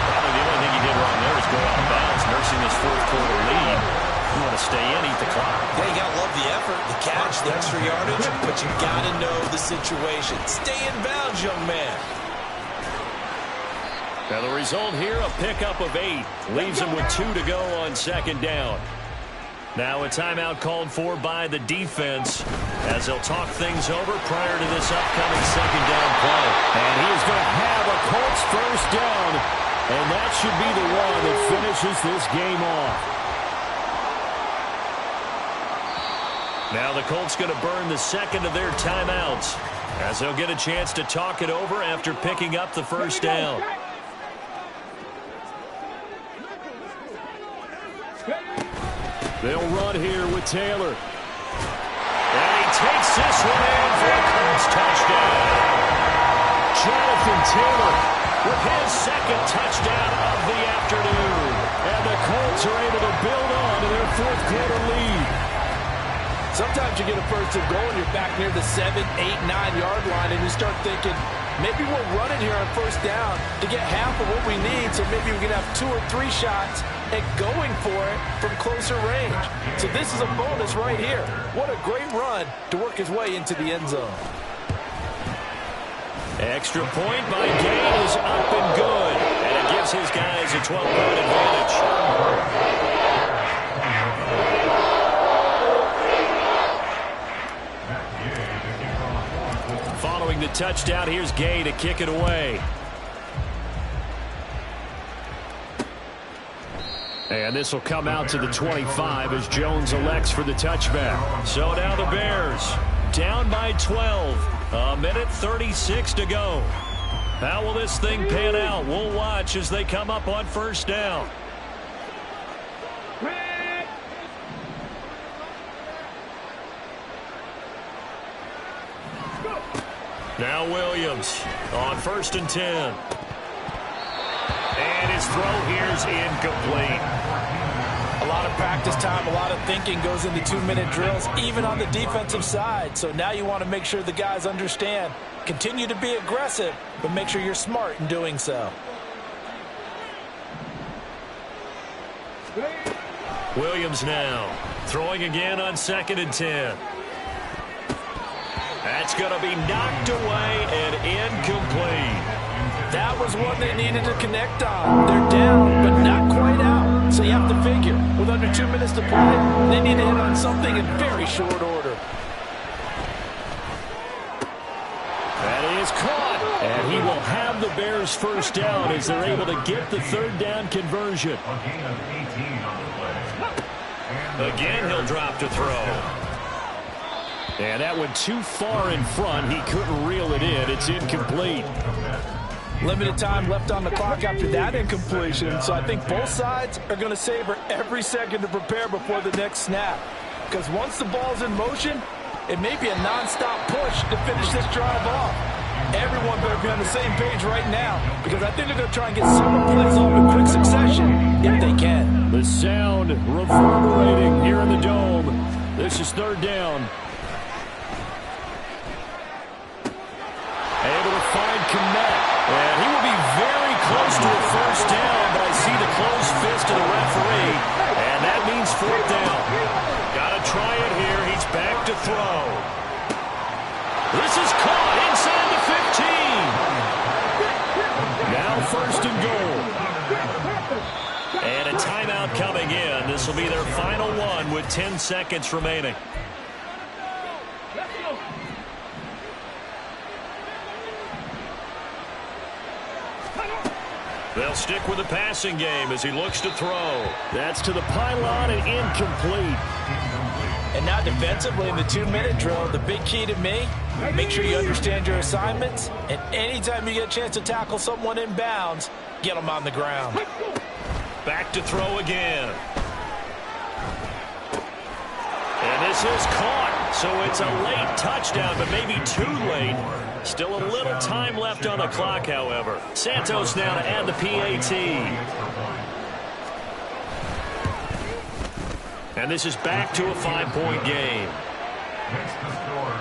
Probably the only thing he did wrong there was go out of bounds, nursing this 4th quarter lead. You want to stay in, eat the clock. Yeah, you got to love the effort, the catch, the extra yardage, but you got to know the situation. Stay in bounds, young man. Now the result here, a pickup of 8. Leaves him with 2 to go on 2nd down. Now a timeout called for by the defense as they'll talk things over prior to this upcoming 2nd down play. And he is going to have a Colts 1st down, and that should be the one that finishes this game off. Now the Colts going to burn the 2nd of their timeouts as they'll get a chance to talk it over after picking up the 1st down. They'll run here with Taylor. And he takes this one in for a Colts touchdown. Jonathan Taylor with his 2nd touchdown of the afternoon. And the Colts are able to build on to their 4th quarter lead. Sometimes you get a 1st and goal and you're back near the 7, 8, 9-yard line and you start thinking, maybe we're running here on 1st down to get half of what we need, so maybe we can have 2 or 3 shots and going for it from closer range. So this is a bonus right here. What a great run to work his way into the end zone. Extra point by Gay is up and good. And it gives his guys a 12-point advantage. Following the touchdown, here's Gay to kick it away. And this will come out to the 25 as Jones elects for the touchback. So now the Bears down by 12. 1:36 to go. How will this thing pan out? We'll watch as they come up on 1st down. Now Williams on 1st and 10. And his throw here's incomplete. A lot of practice time, a lot of thinking goes into 2-minute drills, even on the defensive side. So now you want to make sure the guys understand. Continue to be aggressive, but make sure you're smart in doing so. Williams now throwing again on 2nd and 10. That's going to be knocked away and incomplete. That was one they needed to connect on. They're down, but not quite out. So you have to figure, with under 2 minutes to play, they need to hit on something in very short order. That is caught, and he will have the Bears first down as they're able to get the 3rd down conversion. Again, he'll drop to throw. And that went too far in front. He couldn't reel it in. It's incomplete. Limited time left on the clock after that incompletion, so I think both sides are going to savor every second to prepare before the next snap. Because once the ball's in motion, it may be a nonstop push to finish this drive off. Everyone better be on the same page right now, because I think they're going to try and get several plays off in quick succession if they can. The sound reverberating here in the dome. This is 3rd down. Able to find Kmet. And he will be very close to a first down, but I see the closed fist of the referee, and that means 4th down. Got to try it here. He's back to throw. This is caught inside the 15. Now 1st and goal. And a timeout coming in. This will be their final one with 10 seconds remaining. They'll stick with the passing game as he looks to throw. That's to the pylon and incomplete. And now defensively in the 2-minute drill, the big key to me, make sure you understand your assignments, and anytime you get a chance to tackle someone in bounds, get them on the ground. Back to throw again. And this is caught, so it's a late touchdown, but maybe too late. Still a little time left on the clock, however. Santos now to add the PAT. And this is back to a 5-point game.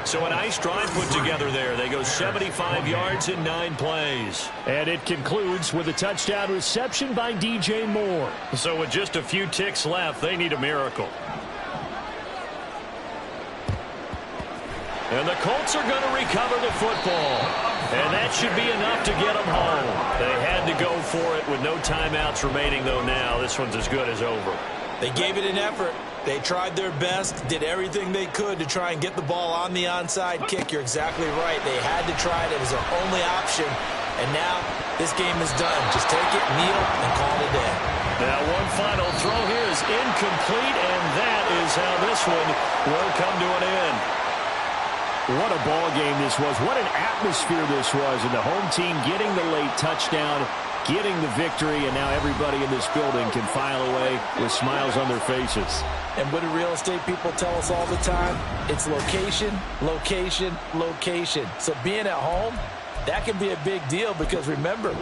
So a nice drive put together there. They go 75 yards in 9 plays. And it concludes with a touchdown reception by DJ Moore. So with just a few ticks left, they need a miracle. And the Colts are going to recover the football. And that should be enough to get them home. They had to go for it with no timeouts remaining, though now. This one's as good as over. They gave it an effort. They tried their best, did everything they could to try and get the ball on the onside kick. You're exactly right. They had to try it. It was their only option. And now this game is done. Just take it, kneel, and call it a day. Now one final throw here is incomplete, and that is how this one will come to an end. What a ball game this was. What an atmosphere this was. And the home team getting the late touchdown, getting the victory, and now everybody in this building can file away with smiles on their faces. And what do real estate people tell us all the time? It's location, location, location. So being at home, that can be a big deal because remember,